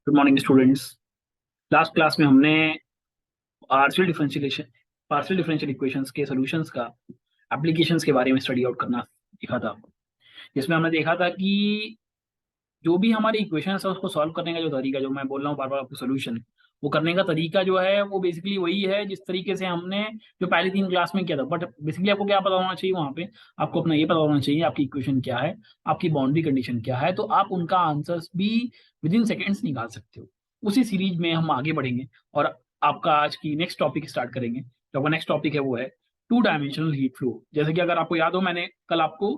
Good morning students. Last class में हमने partial differential equations के सॉल्यूशंस का एप्लीकेशंस के बारे में स्टडी आउट करना सीखा था, जिसमें हमने देखा था कि जो भी हमारी इक्वेशंस है उसको सॉल्व करने का जो तरीका, जो मैं बोल रहा हूँ बार बार आपको सोल्यूशन, वो करने का तरीका जो है वो बेसिकली वही है जिस तरीके से हमने जो पहली 3 क्लास में किया था। बट बेसिकली आपको क्या पता होना चाहिए वहां पे, आपको अपना ये पता होना चाहिए आपकी इक्वेशन क्या है, आपकी बाउंड्री कंडीशन क्या है, तो आप उनका आंसर्स भी विद इन सेकेंड्स निकाल सकते हो। उसी सीरीज में हम आगे बढ़ेंगे और आपका आज की नेक्स्ट टॉपिक स्टार्ट करेंगे। जो आपका नेक्स्ट टॉपिक है वो है 2 डायमेंशनल हीट फ्लो। जैसे कि अगर आपको याद हो, मैंने कल आपको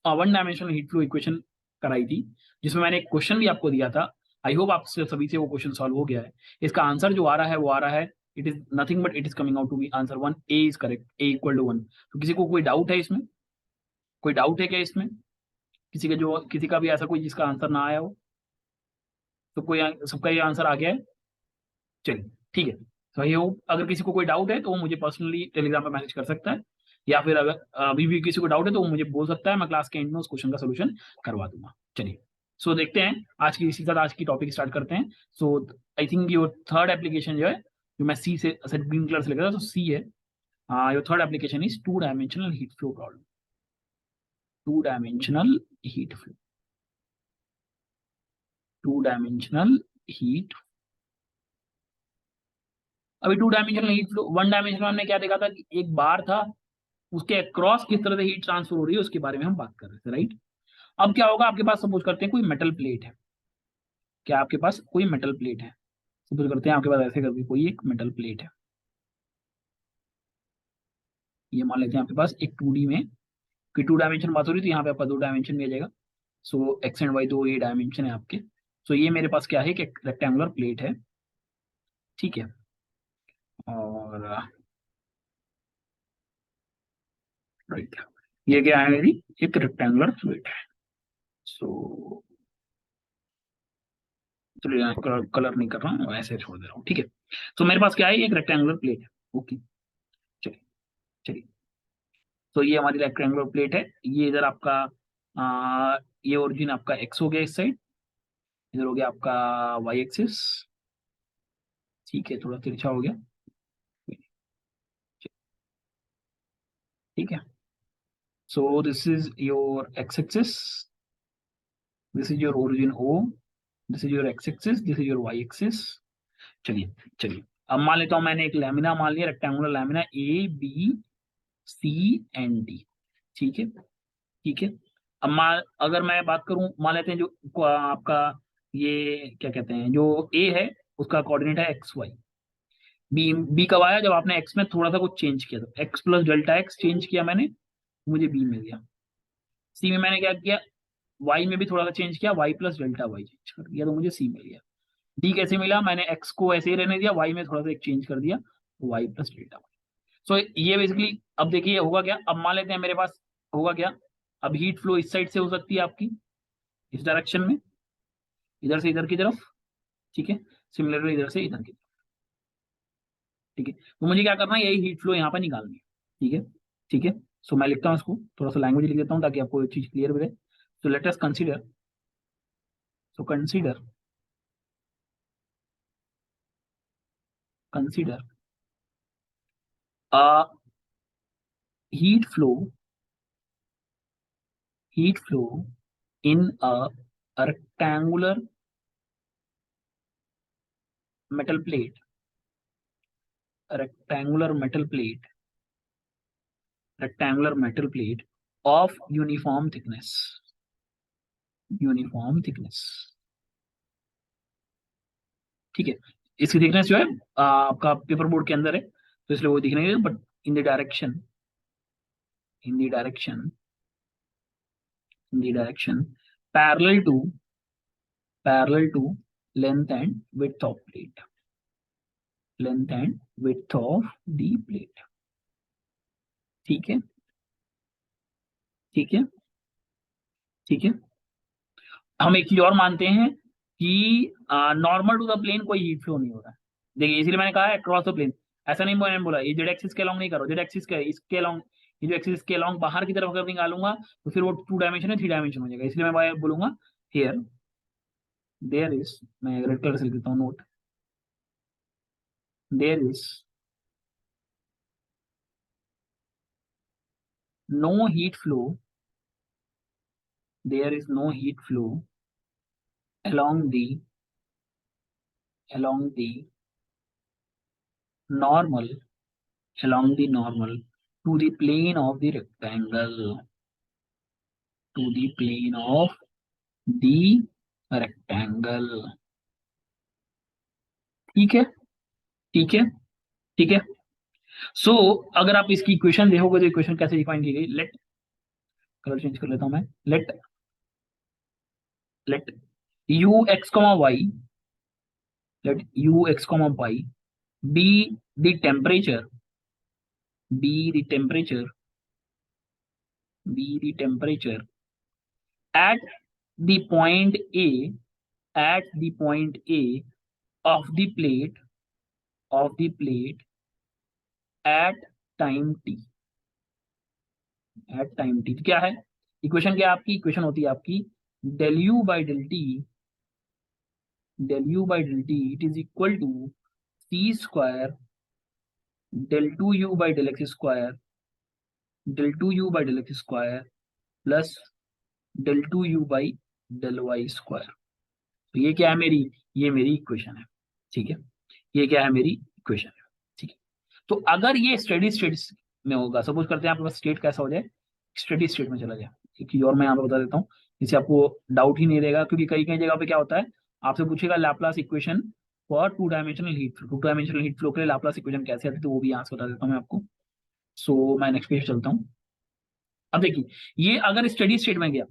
1 डायमेंशनल हीट फ्लो इक्वेशन कराई थी, जिसमें मैंने एक क्वेश्चन भी आपको दिया था। आई होप आप सभी से वो क्वेश्चन सॉल्व हो गया है। इसका आंसर जो आ रहा है वो आ रहा है, it is nothing but it is coming out to be answer 1, a is correct, a equal to 1। तो किसी को कोई डाउट है इसमें? कोई डाउट है क्या इसमें? किसी का भी ऐसा कोई जिसका आंसर ना आया हो? तो कोई सबका ये आंसर आ गया है? चलिए ठीक है। तो ये होप अगर किसी को कोई डाउट है तो वो मुझे पर्सनली टेलीग्राम पे मैसेज कर सकता है, या फिर अगर अभी भी किसी को डाउट है तो वो मुझे बोल सकता है, मैं क्लास के एंड में उस क्वेश्चन का सोल्यूशन करवा दूंगा। चलिए, सो देखते हैं आज की, इसी के साथ आज की टॉपिक स्टार्ट करते हैं। So I think your third application जो है, जो मैं सी से ग्रीन कलर से लिखा था, तो सी है। Your third application is 2 dimensional heat flow problem. 2 dimensional heat flow, 2 dimensional heat. अभी 2 डायमेंशनल हीट फ्लो, 1 डायमेंशनल में हमने क्या देखा था कि एक बार था, उसके अक्रॉस किस तरह से हीट ट्रांसफर हो रही है उसके बारे में हम बात कर रहे थे, राइट। अब क्या होगा, आपके पास सपोज करते हैं कोई मेटल प्लेट है। क्या आपके पास कोई मेटल प्लेट है? सपोज करते हैं आपके पास ऐसे करके कोई एक मेटल प्लेट है। ये मान लेते हैं आपके पास एक 2D में, कि 2 डायमेंशन बात हो रही थी, यहाँ पे आपका 2 डायमेंशन भी आ जाएगा। सो एक्स एंड वाई दो ये डायमेंशन है आपके। सो ये मेरे पास क्या है कि एक रेक्टेंगुलर प्लेट है, ठीक है। और राइट, ये क्या है मेरी, एक रेक्टेंगुलर प्लेट है। सो चलिए यहाँ कलर कलर नहीं कर रहा हूँ, ऐसे छोड़ दे रहा हूँ, ठीक है। तो मेरे पास क्या है, एक रेक्टेंगुलर प्लेट है। ओके, चलिए चलिए। तो ये हमारी रेक्टेंगुलर प्लेट है। ये इधर आपका ये ओरिजिन आपका एक्स हो गया इस साइड, इधर हो गया आपका वाई एक्सिस, ठीक है, थोड़ा तिरछा हो गया, ठीक है। So this is your x axis, this is your origin O, this is your x axis, this is your y axis. चलिए चलिए, अब मान लेता हूं मैंने एक लैमिना मान लिया, rectangular lamina A B C and D, ठीक है ठीक है। अब अगर मैं बात करूं, मान लेते हैं जो आपका ये क्या कहते हैं, जो ए है उसका कोऑर्डिनेट है एक्स वाई। बी बी कब आया, जब आपने एक्स में थोड़ा सा कुछ चेंज किया, तो x plus delta x change किया मैंने, मुझे बी मिल गया। सी में मैंने क्या किया, वाई में भी थोड़ा सा चेंज किया, y plus delta y change कर दिया, तो मुझे सी मिल गया। डी कैसे मिला, मैंने एक्स को ऐसे ही रहने दिया, वाई में थोड़ा सा एक चेंज कर दिया, वाई प्लस डेल्टा वाई। सो ये बेसिकली, अब देखिए होगा क्या, अब मान लेते हैं मेरे पास होगा क्या, अब हीट फ्लो इस साइड से हो सकती है आपकी, इस डायरेक्शन में, इधर से इधर की तरफ, ठीक है। सिमिलरली इधर से इधर की तरफ, ठीक है। तो मुझे क्या करना है, यही हीट फ्लो यहाँ पर निकालनी है, ठीक है ठीक है। सो मैं लिखता हूँ इसको, थोड़ा सा लैंग्वेज लिख देता हूँ ताकि आपको ये चीज क्लियर रहे। So let us consider, so consider consider a heat flow heat flow in a rectangular metal plate, a rectangular metal plate of uniform thickness, ठीक है। इसकी थिकनेस जो है आपका पेपर बोर्ड के अंदर है, तो इसलिए वो दिख नहीं है, but in the direction, in the direction in the direction parallel to length and width of plate, length and width of the plate, ठीक है ठीक है ठीक है। हम एक चीज और मानते हैं कि नॉर्मल टू द प्लेन कोई हीट फ्लो नहीं हो रहा है। देखिए इसीलिए मैंने कहा है अक्रॉस द प्लेन, ऐसा नहीं मैंने बोला ये जेड एक्सिस के अलॉन्ग नहीं करो, जेड एक्सिस के इसके अलॉन्ग, ये जो एक्सिस के अलॉन्ग बाहर की तरफ अगर निकालूंगा तो फिर वो 2 डायमेंशन है, 3 डायमेंशन हो जाएगा, इसलिए मैं बोलूंगा हियर देयर इज, मैं रेड कलर से लिख देता हूँ note, there is no heat flow, there is no heat flow along the along the normal along the normal to the plane of the rectangle, to the plane of the rectangle। ठीक है, ठीक है, ठीक है। सो अगर आप इसकी equation देखोगे तो इक्वेशन कैसे डिफाइन की गई, लेट, कलर चेंज कर लेता हूं मैं, let u x comma y, let u x comma y be the temperature, be the temperature, be the temperature at the point A, at the point A of the plate, of the plate at time t, at time t। क्या है equation, क्या आपकी equation होती है आपकी, del u by del t, del u by del t it is equal to c square del 2u by del x square, del 2u by del x square plus del 2u by del y square। तो ये क्या है मेरी, ये मेरी equation है, ठीक है, ये क्या है मेरी इक्वेशन है, ठीक है। तो अगर ये स्टेडी स्टेट में होगा, सपोज करते हैं आपके पास स्टेट कैसा हो जाए, स्टेडी स्टेट में चला जाए, क्योंकि और मैं यहाँ पे बता देता हूँ, जिससे आपको डाउट ही नहीं रहेगा, क्योंकि कई कई जगह पे क्या होता है, आपसे पूछेगा Laplace equation for two dimensional heat flow, two dimensional heat flow के लिए लैपलास इक्वेशन कैसे आती है, तो वो भी यहाँ से बता देता हूँ मैं आपको। सो मैं नेक्स्ट पेज चलता हूँ। अब देखिए, ये अगर स्टडी स्टेट में गया,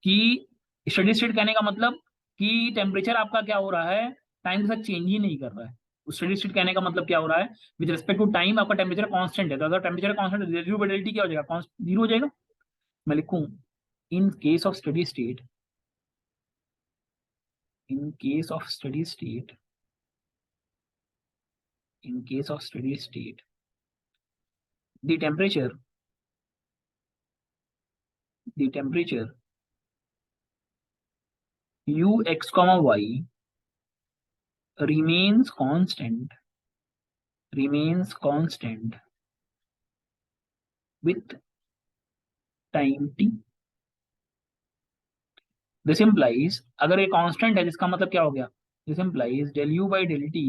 कि स्टडी स्टेट कहने का मतलब कि टेम्परेचर आपका क्या हो रहा है, टाइम के साथ चेंज ही नहीं कर रहा है। स्टडी स्टेट कहने का मतलब क्या हो रहा है, विद रिस्पेक्ट टू टाइम आपका टेम्परेचर कांस्टेंट है, तो अगर टेम्परेचर कांस्टेंट है ड्यूरेबिलिटी क्या हो जाएगा, जीरो हो जाएगा। मैं लिखूं, in case of steady state, in case of steady state, in case of steady state the temperature, the temperature u x comma y remains constant, remains constant with time t। This implies, अगर ये constant है जिसका मतलब क्या हो गया, this implies del u by del t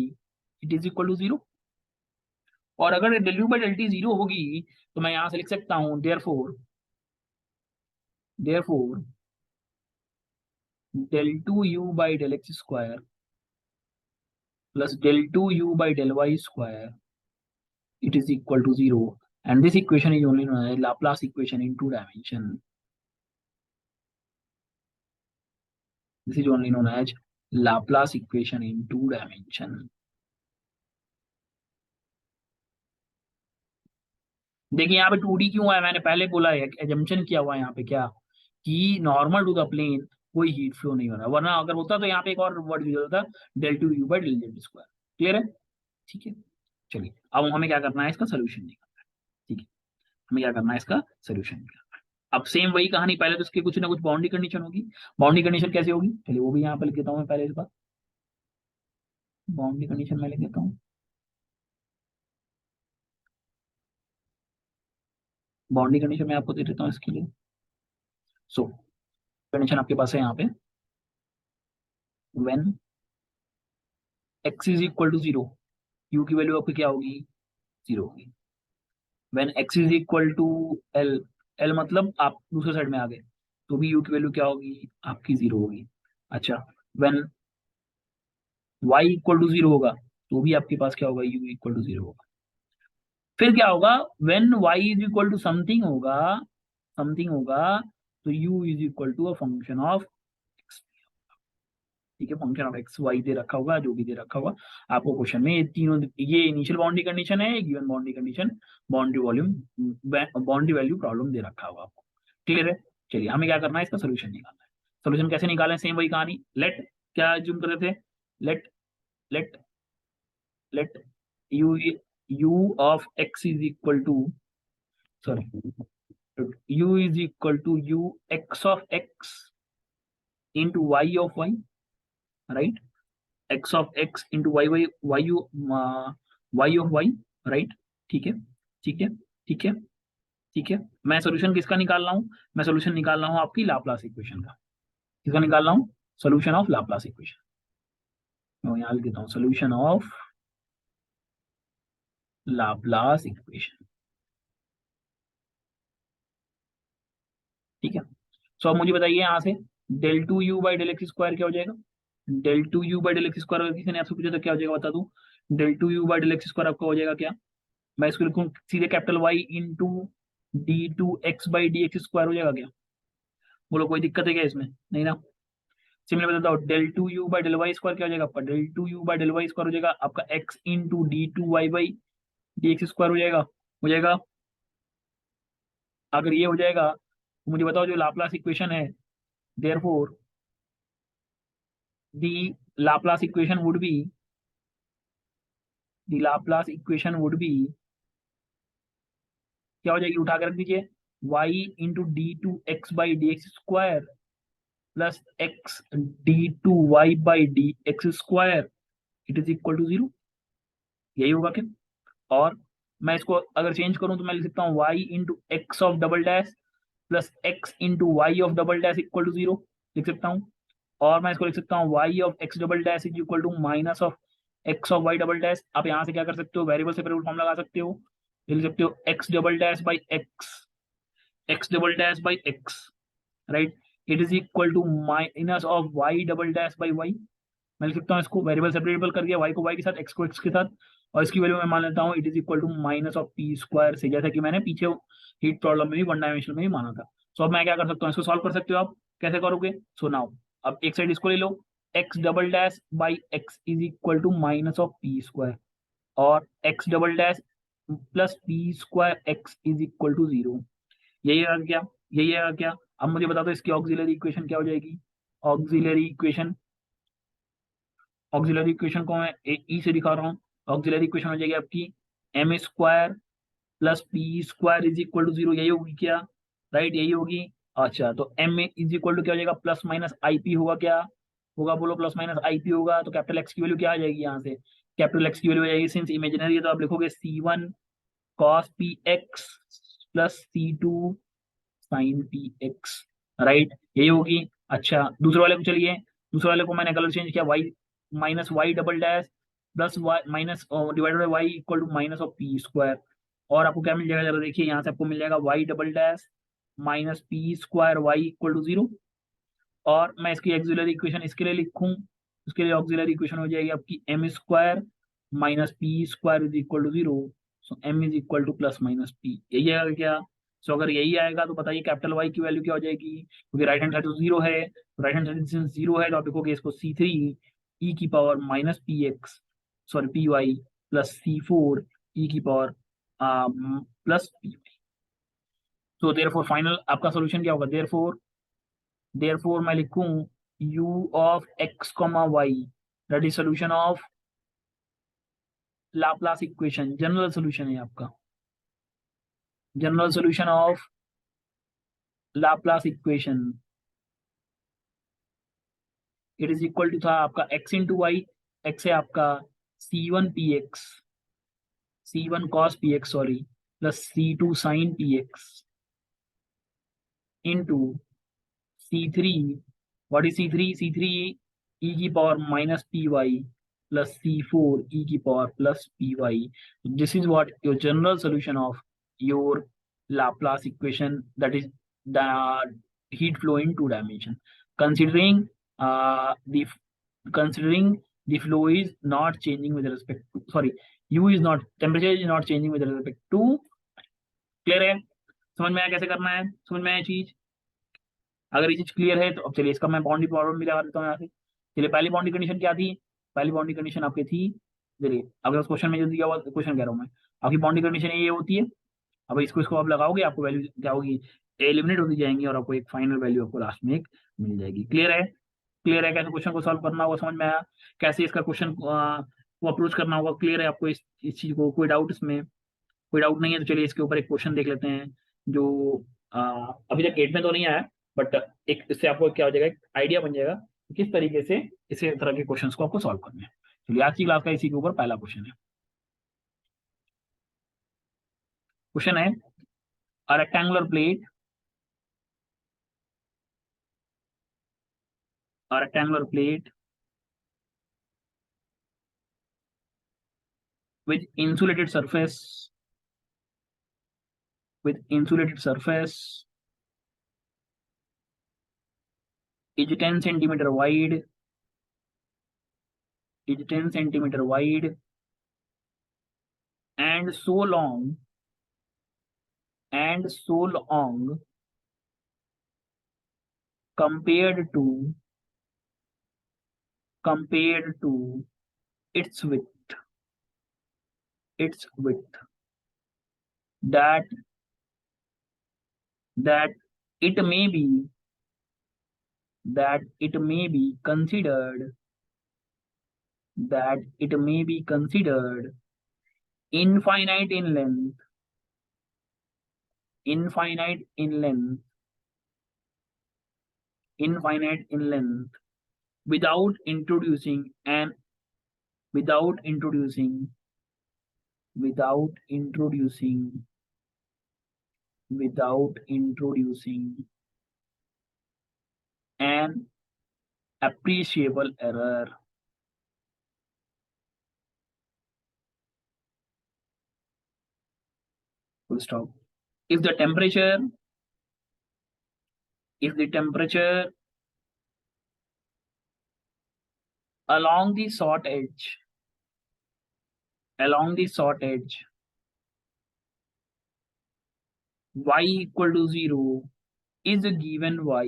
it is equal to zero. और अगर del u by del t zero होगी तो मैं यहां से लिख सकता हूं therefore, therefore del two u by del x square plus del two u by del y square it is equal to zero, and this equation is only known as Laplace equation in two dimension, this is only known as Laplace equation in two dimension। देखिए यहाँ पे 2D क्यों है, मैंने पहले बोला है, assumption किया हुआ है यहाँ पे क्या, कि नॉर्मल टू द प्लेन कोई हीट फ्लो नहीं हो रहा, वरना अगर होता तो यहाँ पे एक और वर्ड यूज होता, del two u by del z square. Clear है, ठीक है। चलिए अब हमें क्या करना है, इसका सोल्यूशन निकालना है, ठीक है, हमें क्या करना है, इसका सोल्यूशन निकालना है। अब सेम वही कहानी, पहले तो इसकी कुछ ना कुछ बाउंड्री कंडीशन होगी। बाउंड्री कंडीशन कैसे होगी, चलिए वो भी यहाँ पे लिख देता हूँ मैं पहले, इस बार बाउंड्री कंडीशन मैं लिख देता हूँ। बाउंड्री कंडीशन मैं आपको दे देता हूँ इसके लिए। सो कंडीशन आपके पास है यहाँ पे, when x is equal to zero, u की वैल्यू आपकी क्या होगी, जीरो होगी। When x is equal to l, l मतलब आप दूसरे साइड में आ गए, तो भी u की वैल्यू क्या होगी, आपकी जीरो होगी। अच्छा, when y equal to zero होगा, तो भी आपके पास क्या होगा, u इक्वल टू जीरो होगा। फिर क्या होगा, when y is equal to something होगा, समथिंग होगा, तो u is equal to a function of, ठीक है, फंक्शन ऑफ एक्स वाई दे रखा होगा, जो भी दे रखा होगा आपको क्वेश्चन में, ये तीनों, ये इनिशियल बाउंड्री कंडीशन है, given boundary condition, boundary volume, boundary value problem दे रखा होगा आपको। क्लियर है, चलिए हमें क्या करना है, इसका सोल्यूशन निकालना है। सोल्यूशन कैसे निकालें, सेम वही कहानी, लेट, क्या जूम कर रहे थे, let, let, let u, u of x is equal to, sorry, u is equal to u x of x into y of y, right, x of x into y y y u y of y, right, ठीक है, ठीक है, ठीक है, ठीक है। मैं solution किसका निकाल रहा हूँ? मैं सोल्यूशन निकाल रहा हूँ आपकी लाप्लास इक्वेशन का। किसका निकाल रहा हूँ? Solution of Laplace equation. मैं यहाँ लिख देता हूँ सोल्यूशन ऑफ लाप्लास इक्वेशन, ठीक है। सो अब मुझे बताइए यहाँ से del two u by del x square क्या हो जाएगा? Del two u by del x square अगर किसी ने आपसे पूछा तो क्या हो जाएगा बता दूं? Del two u by del x square आपका हो जाएगा क्या? मैं इसको लिखूँ सीधे capital y into d two x by d x square हो जाएगा क्या? बोलो कोई दिक्कत है क्या इसमें? नहीं ना। सिमिलर बताता हूँ, del two u by del y square क्या हो जाएगा आपका? Del two u by del y square हो जाएगा आपका x into d two y by d x square हो जाएगा। अगर ये हो जाएगा तो मुझे बताओ जो लाप्लास इक्वेशन है, therefore the Laplace equation would be, the Laplace equation would be क्या हो जाएगी? उठा के रख दीजिए, y into d two x by d x square plus x d two y by d x square, it is equal to 0। यही होगा क्या? और मैं इसको अगर चेंज करूं तो मैं लिख सकता हूँ y into x of double dash plus x into y of double dash equal to 0 लिख सकता हूँ। और मैं इसको लिख सकता हूँ y of x double dash is equal to minus of x of y double dash. आप यहाँ से क्या कर सकते हो? वेरिएबल सेपरेबल फॉर्म लगा सकते हो, लिख सकते हो x double dash by x double dash by x, right, it is equal to minus of y double dash by y. मैं लिख सकता हूँ इसको वेरिएबल सेपरेबल कर दिया, वाई को वाई के साथ, एक्स को एक्स के साथ, और इसकी वैल्यू मैं मान लेता हूँ it is equal to minus of p square से, जैसा कि मैंने पीछे हीट प्रॉब्लम में भी वन डायमेंशनल में भी माना था। सो अब मैं क्या कर सकता हूँ? इसको सॉल्व कर सकते हो आप। कैसे करोगे? सो नाउ अब एक साइड इसको ले लो, x double dash by x is equal to minus of p square, और x double dash plus p square x is equal to 0। यही आएगा क्या? यही आएगा क्या? अब मुझे बता दो इसकी ऑक्सिलरी इक्वेशन क्या हो जाएगी? ऑक्सिलरी इक्वेशन, ऑक्सिलरी इक्वेशन को मैं ई से दिखा रहा हूँ। ऑक्सिलरी इक्वेशन हो जाएगी आपकी m square plus p square is equal to 0। यही होगी क्या? राइट, यही होगी। अच्छा, तो एम इज इक्वल टू क्या हो जाएगा? प्लस माइनस आई पी होगा क्या? होगा, बोलो प्लस माइनस आई पी होगा। तो कैपिटल एक्स की वैल्यू क्या आ जाएगी यहाँ से? कैपिटल एक्स की वैल्यू आ जाएगी, सिंस इमेजिनरी है तो आप लिखोगे C1 cos p x plus C2 sine p x, right, यही होगी। अच्छा, दूसरे वाले को चलिए, दूसरे वाले को मैंने कलर चेंज किया, y minus y double dash plus y minus divided by y equal to minus of p square. और आपको क्या मिल जाएगा? जरा देखिए यहाँ से आपको मिल जाएगा y double dash minus p square y equal to 0। और मैं इसकी ऑक्सिलरी इक्वेशन इसके लिए लिखूं, उसके लिए ऑक्सिलरी इक्वेशन हो जाएगी आपकी m square minus p square is equal to 0। So m is equal to plus minus p, यही आएगा क्या? सो अगर यही आएगा तो बताइए कैपिटल वाई की वैल्यू क्या हो जाएगी? क्योंकि राइट हैंड साइड तो 0 है, राइट हैंड साइड सिंस 0 है तो आप लिखोगे इसको C3 ई की power minus p x, sorry p y plus C4 e की पावर प्लस पी। तो देयरफॉर फाइनल आपका सोल्यूशन क्या होगा? देयरफॉर मैं लिखूं u of x comma y, that is solution of Laplace equation. General solution है आपका, general solution of Laplace equation, it is equal to था आपका x इंटू वाई, एक्स है आपका C1 cos p x sorry plus C2 sine p x into C3, what is C3 e की power minus p y plus C4 e की power plus p y. This is what your general solution of your Laplace equation, that is the heat flow in two dimension, considering the considering the flow is not changing with respect to, sorry, u is not, temperature is not changing with respect to। Clear है? समझ में आया कैसे करना है? समझ में आया चीज? अगर ये चीज क्लियर है तो अब चलिए इसका मैं बाउंड्री प्रॉब्लम भी लगा देता हूँ यहाँ से। चलिए पहली बाउंड्री कंडीशन क्या थी? पहली बाउंड्री कंडीशन आपकी थी, चलिए अगर उस क्वेश्चन में जो दिया हुआ क्वेश्चन कह रहा हूँ मैं, आपकी बाउंड्री कंडीशन ये होती है। अब इसको आप लगाओगे, आपको वैल्यू क्या होगी? एलिमिनेट होती जाएंगी और आपको एक फाइनल वैल्यू आपको लास्ट में एक मिल जाएगी। क्लियर है? क्लियर है कैसे क्वेश्चन को सॉल्व करना होगा? समझ में आया कैसे इसका क्वेश्चन को अप्रोच करना होगा? क्लियर है आपको इस चीज को? कोई डाउट इसमें? कोई डाउट नहीं है तो चलिए इसके ऊपर एक क्वेश्चन देख लेते हैं जो अभी तक गेट में तो नहीं आया, बट एक इससे आपको क्या हो जाएगा, एक आइडिया बन जाएगा किस तरीके से इस तरह के क्वेश्चंस को आपको सॉल्व करने हैं। चलिए आज की क्लास का इसी के ऊपर पहला क्वेश्चन है। क्वेश्चन है a rectangular plate, a rectangular plate with insulated surface, with insulated surface is 10 centimeter wide, is 10 centimeter wide and so long, and so long compared to, compared to its width, its width, that that it may be, that it may be considered, that it may be considered infinite in length, infinite in length, infinite in length, without introducing an, without introducing, without introducing, without introducing an appreciable error. Full stop. If the temperature, if the temperature along the short edge, along the short edge, y equal to 0 is given by,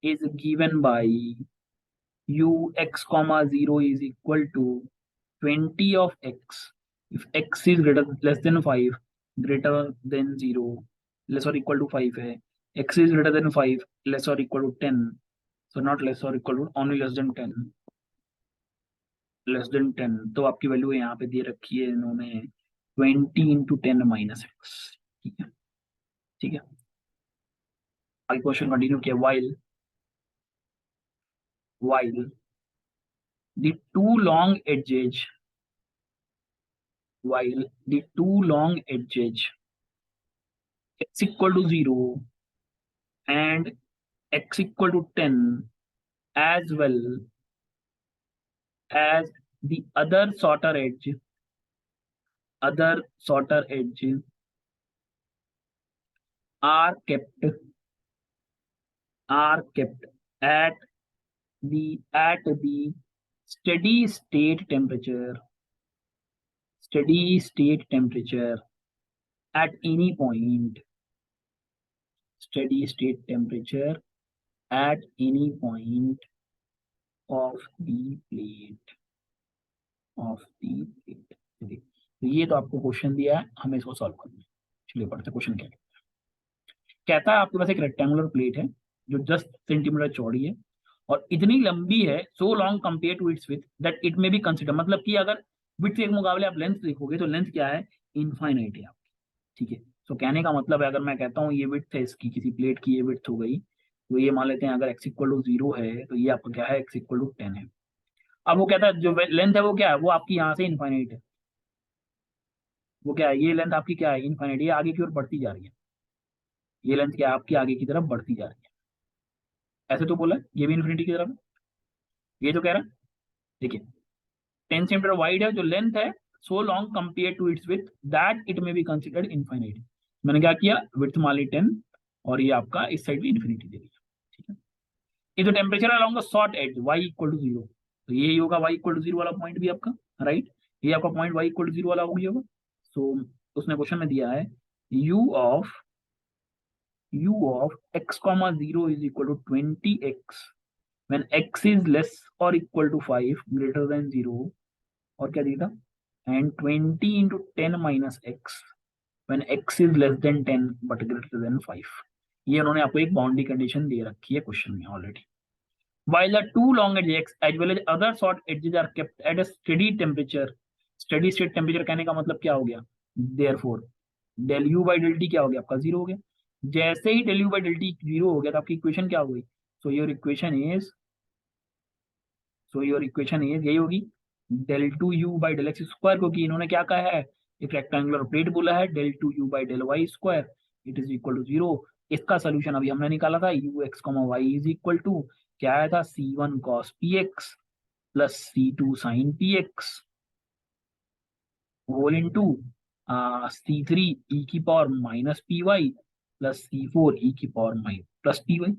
is given by u x comma 0 is equal to 20 of x. If x is greater less than 5, greater than 0, less or equal to 5 है, x is greater than 5, less or equal to 10, so not less or equal to, only less than 10, less than 10, तो आपकी value यहाँ पे दे रखी है इन्होंने 20 into 10 minus x। ठीक है, ठीक है, आगे क्वेश्चन कंटिन्यू किया। while the two long edges, while the two long edges x equal to 0 and x equal to 10 as well as the other shorter edge, other shorter edge are kept, are kept at the steady state temperature, steady state temperature at any point, steady state temperature at any point of the plate, of the plate। तो ये तो आपको question दिया है, हमें इसको solve करना है। चलिए पढ़ते क्वेश्चन क्या कहता है। आपके पास एक रेक्टेंगुलर प्लेट है जो 10 सेंटीमीटर चौड़ी है और इतनी लंबी है, so long compare to its with that it may be consider, मतलब कि अगर विड्थ के मुकाबले आप लेंथ देखोगे तो लेंथ क्या है, इनफाइनाइट है आपकी। ठीक है, तो कहने का मतलब है अगर मैं कहता हूँ ये विड्थ है इसकी, किसी प्लेट की ये विड्थ हो गई, तो ये मान लेते हैं अगर x इक्वल टू 0 है तो ये आपका क्या है, x इक्वल टू 10 है। अब वो कहता है जो लेंथ है वो क्या है, वो आपकी यहाँ से इनफाइनाइट है, वो क्या है, ये लेंथ आपकी क्या है, इनफाइनाइट, ये आगे की ओर बढ़ती जा रही है, ये लेंथ क्या है आपकी आगे की तरफ बढ़ती जा रही है। ऐसे तो बोला है, ये भी इन्फिनिटी की तरफ है, ये जो कह रहा है। देखिए 10 सेंटीमीटर वाइड है, जो लेंथ है so long compare to its with that it may be considered infinite. मैंने क्या किया, विड्थ मान ली 10 और ये आपका इस साइड भी इन्फिनिटी दे दिया। ठीक है, ये जो temperature along the short edge y equal to 0, तो ये होगा y इक्वल टू 0 वाला पॉइंट भी आपका, राइट, ये आपका पॉइंट y इक्वल टू 0 वाला हो गया होगा। सो उसने क्वेश्चन में दिया है u of x comma 0 is equal to 20x when x is less or equal to 5 greater than 0, और क्या दिया था, and 20 into 10 minus x when x is less than 10 but greater than 5। ये उन्होंने आपको एक बाउंड्री कंडीशन दे रखी है क्वेश्चन में already. While the two long edges as well as other short edges are kept at a steady temperature, steady state temperature कहने का मतलब क्या हो गया, therefore del u by del t क्या हो गया आपका 0 हो गया। जैसे ही del u by del t 0 हो गया तो आपकी इक्वेशन क्या हो गई, सो योर इक्वेशन इज यही होगी del two u by del x square, क्योंकि इन्होंने क्या कहा है, एक रेक्टेंगुलर प्लेट बोला है, del two u by del y square it is equal to zero. इसका सोल्यूशन अभी हमने निकाला था, u x comma y is equal to क्या आया था, c one cos p x plus c two sine p x whole into c three e की power minus p y plus c four e की power minus plus p y.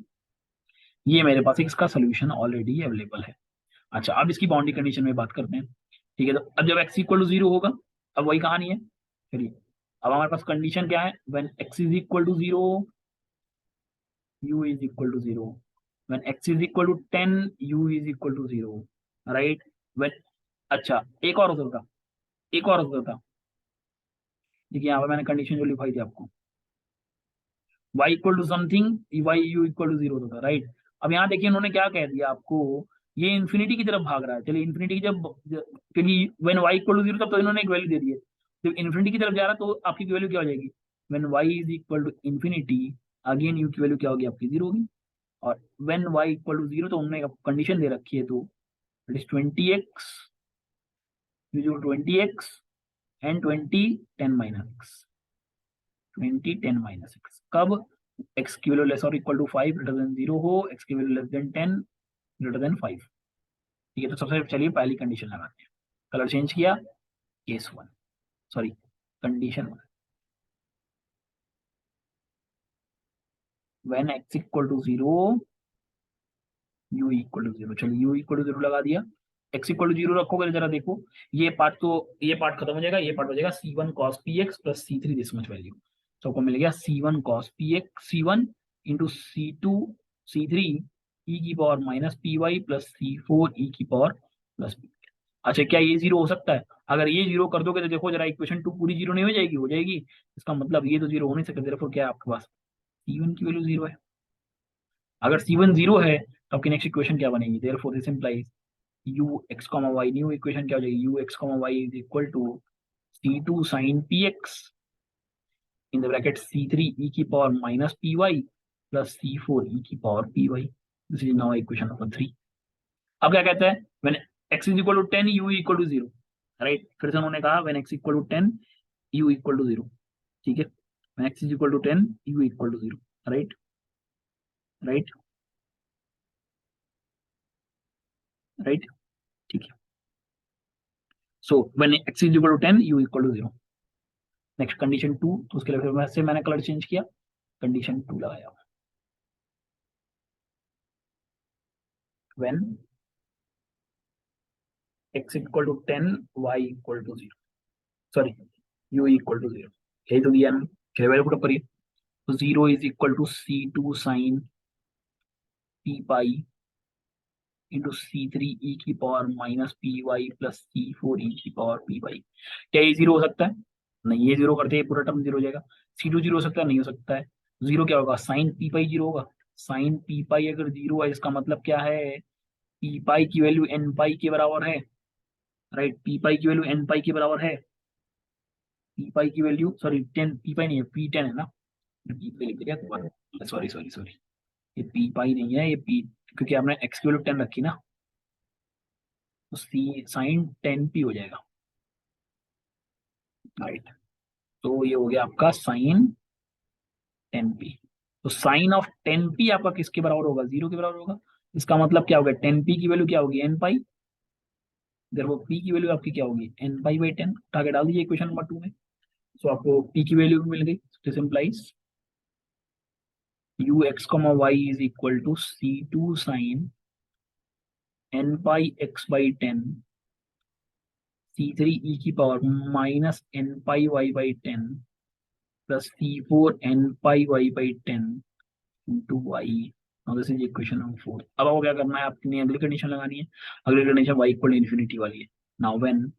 ये मेरे पास इसका solution already available है। अच्छा, अब इसकी boundary condition में बात करते हैं। ठीक है, तो अब जब x इक्वल टू जीरो होगा, अब वही कहानी है। चलिए, अब हमारे पास कंडीशन क्या है, when x is equal to zero u is equal to zero, when x is equal to 10 u is equal to zero, right. When, अच्छा एक और होता था, देखिए यहाँ पे मैंने कंडीशन जो लिखाई थी आपको, y equal to something y u equal to zero होता था, राइट। अब यहाँ देखिए इन्होंने क्या कह दिया आपको, ये इन्फिनिटी की तरफ भाग रहा है। चलिए इन्फिनिटी की जब, क्योंकि when y equal to zero तब तो इन्होंने एक वैल्यू दे दी है, जब इन्फिनिटी की तरफ जा रहा है तो आपकी वैल्यू क्या हो जाएगी, when y is equal to infinity again u की वैल्यू क्या होगी, आपकी जीरो होगी। और when y equal to zero तो उन्होंने कंडीशन दे रखी है, तो it is 20x, 20x and 10 minus x, 10 minus x कब, x की वैल्यू लेस और इक्वल टू 5 ग्रेटर देन 0 हो, x की value less than 10 greater than 5। ठीक है, तो सबसे चलिए पहली कंडीशन लगाते हैं। कलर चेंज किया, case one, sorry condition one, when x equal to zero u equal to zero. चलिए u इक्वल टू जीरो लगा दिया, x इक्वल टू जीरो रखोगे तो जरा देखो, ये पार्ट तो ये पार्ट खत्म हो जाएगा, ये पार्ट हो जाएगा c one cos p x plus c three this much value, सबको मिल गया c one cos p x, c one into c two c three e की power minus p y plus c four e की power plus P. अच्छा, क्या ये zero हो सकता है, अगर ये जीरो कर दोगे तो देखो जरा इक्वेशन टू पूरी जीरो नहीं हो जाएगी, हो जाएगी। इसका मतलब ये तो जीरो हो नहीं सकता, देखो क्या है आपके पास, सी वन की वैल्यू जीरो है। अगर सी वन जीरो है तो आपकी नेक्स्ट इक्वेशन क्या बनेगी, therefore this implies u x comma y, new equation क्या हो जाएगी, u x comma y is equal to c two sine p x in the bracket c three e की power minus p y plus c four e की power p y. This is now equation number three. अब क्या कहते हैं, when x is equal to 10 u equal to zero, right. फिर से उन्होंने कहा when x equal to 10 u equal to zero, ठीक है, when x is equal to 10 u equal to zero, right, right, right, ठीक है। So when x is equal to 10 u equal to zero, next condition two, तो उसके लिए फिर से मैंने कलर चेंज किया, कंडीशन टू लगाया, when x equal to 10 y equal to zero, sorry u equal to zero, यही तो दिया हमने, चलिए वैल्यू पुट अप करिए, तो zero is equal to c two sine p pi into c three e की power minus p y plus c four e की power p Y. क्या ये जीरो हो सकता है, नहीं, ये जीरो करते हैं पूरा टर्म जीरो हो जाएगा। सी टू जीरो हो सकता है, नहीं हो सकता है। जीरो क्या होगा, साइन पी पाई जीरो होगा, साइन पी पाई अगर जीरो है इसका मतलब क्या है, पी पाई की वैल्यू एन पाई के बराबर है, राइट, पी पाई की वैल्यू एन पाई के बराबर है, पी पाई की वैल्यू, सॉरी 10 पी पाई नहीं है, पी 10 है ना, पी पाई लिख दिया दोबारा, सॉरी सॉरी सॉरी, ये पी पाई नहीं है, ये पी, क्योंकि आपने एक्स की वैल्यू 10 रखी ना, तो सी साइन 10 पी हो जाएगा, राइट। तो ये हो गया आपका साइन 10 पी। तो साइन ऑफ 10 पी आपका किसके बराबर होगा, जीरो के बराबर होगा। इसका मतलब क्या होगा, 10 पी की वैल्यू क्या होगी, एन पाई, इधर वो पी की वैल्यू आपकी क्या होगी, एन पाई बाई 10, उठा के डाल दीजिए इक्वेशन नंबर टू में। सो आपको पी की वैल्यू भी मिल गई, this implies u x comma y is equal to c two sine n pi x by 10 c three e की power minus n pi y by 10 plus c four n pi y by 10 into y. Now this is equation number four. अब आपको क्या करना है, आपने अगली condition लगानी है, अगली कंडीशन वाई इक्वल इन्फिनिटी वाली है। Now when,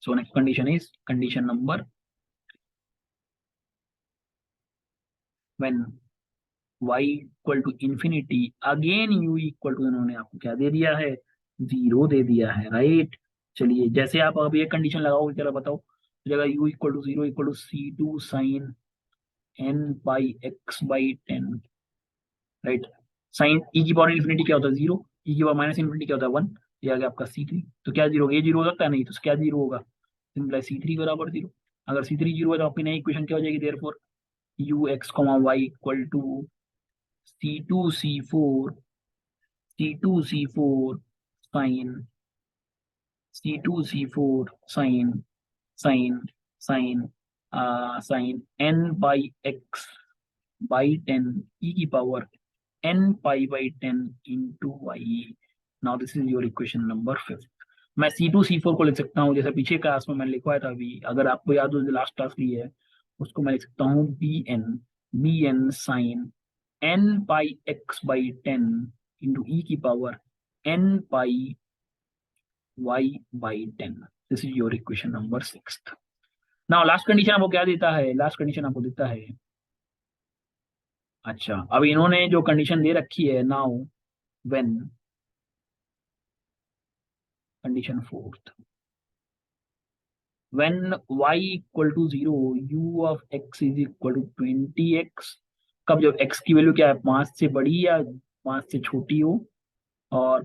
so next condition is condition number, when y equal to infinity again u equal to, इन्होंने आपको क्या दे दिया है, जीरो दे दिया है, राइट। चलिए जैसे आप अब ये कंडीशन लगाओ, जरा बताओ, जगह u equal to zero equal to c two sine n pi x by 10, right. Sine e की पावर इन्फिनिटी क्या होता है 0, ई की पावर माइनस इन्फिनिटी क्या होता है 1, ये आ गया आपका C3। तो क्या जीरो, ये जीरो हो सकता है, नहीं तो क्या जीरो होगा, सिंपल C3 बराबर जीरो। अगर C3 जीरो है तो आपकी नई इक्वेशन क्या हो जाएगी, therefore u x comma y equal to C2 C4 sine C2 C4 sine sine sine n by x by 10 e की power n pi by 10 into y. Now this is your equation number 5। मैं C2 C4 को लिख सकता हूँ जैसे पीछे class में मैंने लिखवाया था अभी, अगर आपको याद हो जो लास्ट क्लास ली है, उसको मैं लिख सकता हूँ b n sine n pi x by 10 into e की power n pi y by 10। This is your equation number 6। Now last condition आपको क्या देता है, लास्ट कंडीशन आपको देता है, अच्छा अब इन्होंने जो कंडीशन दे रखी है, now when condition fourth, when y equal to 0 u of x is equal to 20x। कब, जब x की वैल्यू क्या है 5 से बड़ी या 5 से छोटी हो, और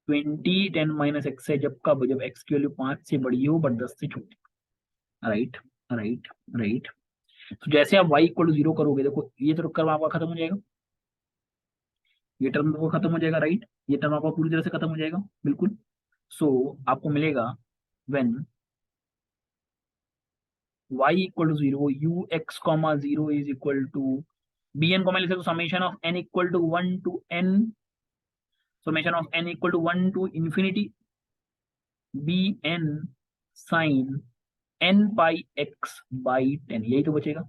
20 10 - x है जब, कब, जब x की वैल्यू 5 से बड़ी हो बट 10 से छोटी। Right right right. तो जैसे आप y इक्वल टू 0 करोगे, देखो ये तो कर्व आपका खत्म हो जाएगा, ये टर्म आपका खत्म हो जाएगा, राइट, ये टर्म आपका पूरी तरह से खत्म हो जाएगा, बिल्कुल। सो आपको मिलेगा when y equal to 0 u x comma 0 is equal to bn को मैं लिख सकता हूँ summation of n equal to 1 to n, summation of n equal to 1 to infinity bn sine n pi x by 10, यही तो बचेगा।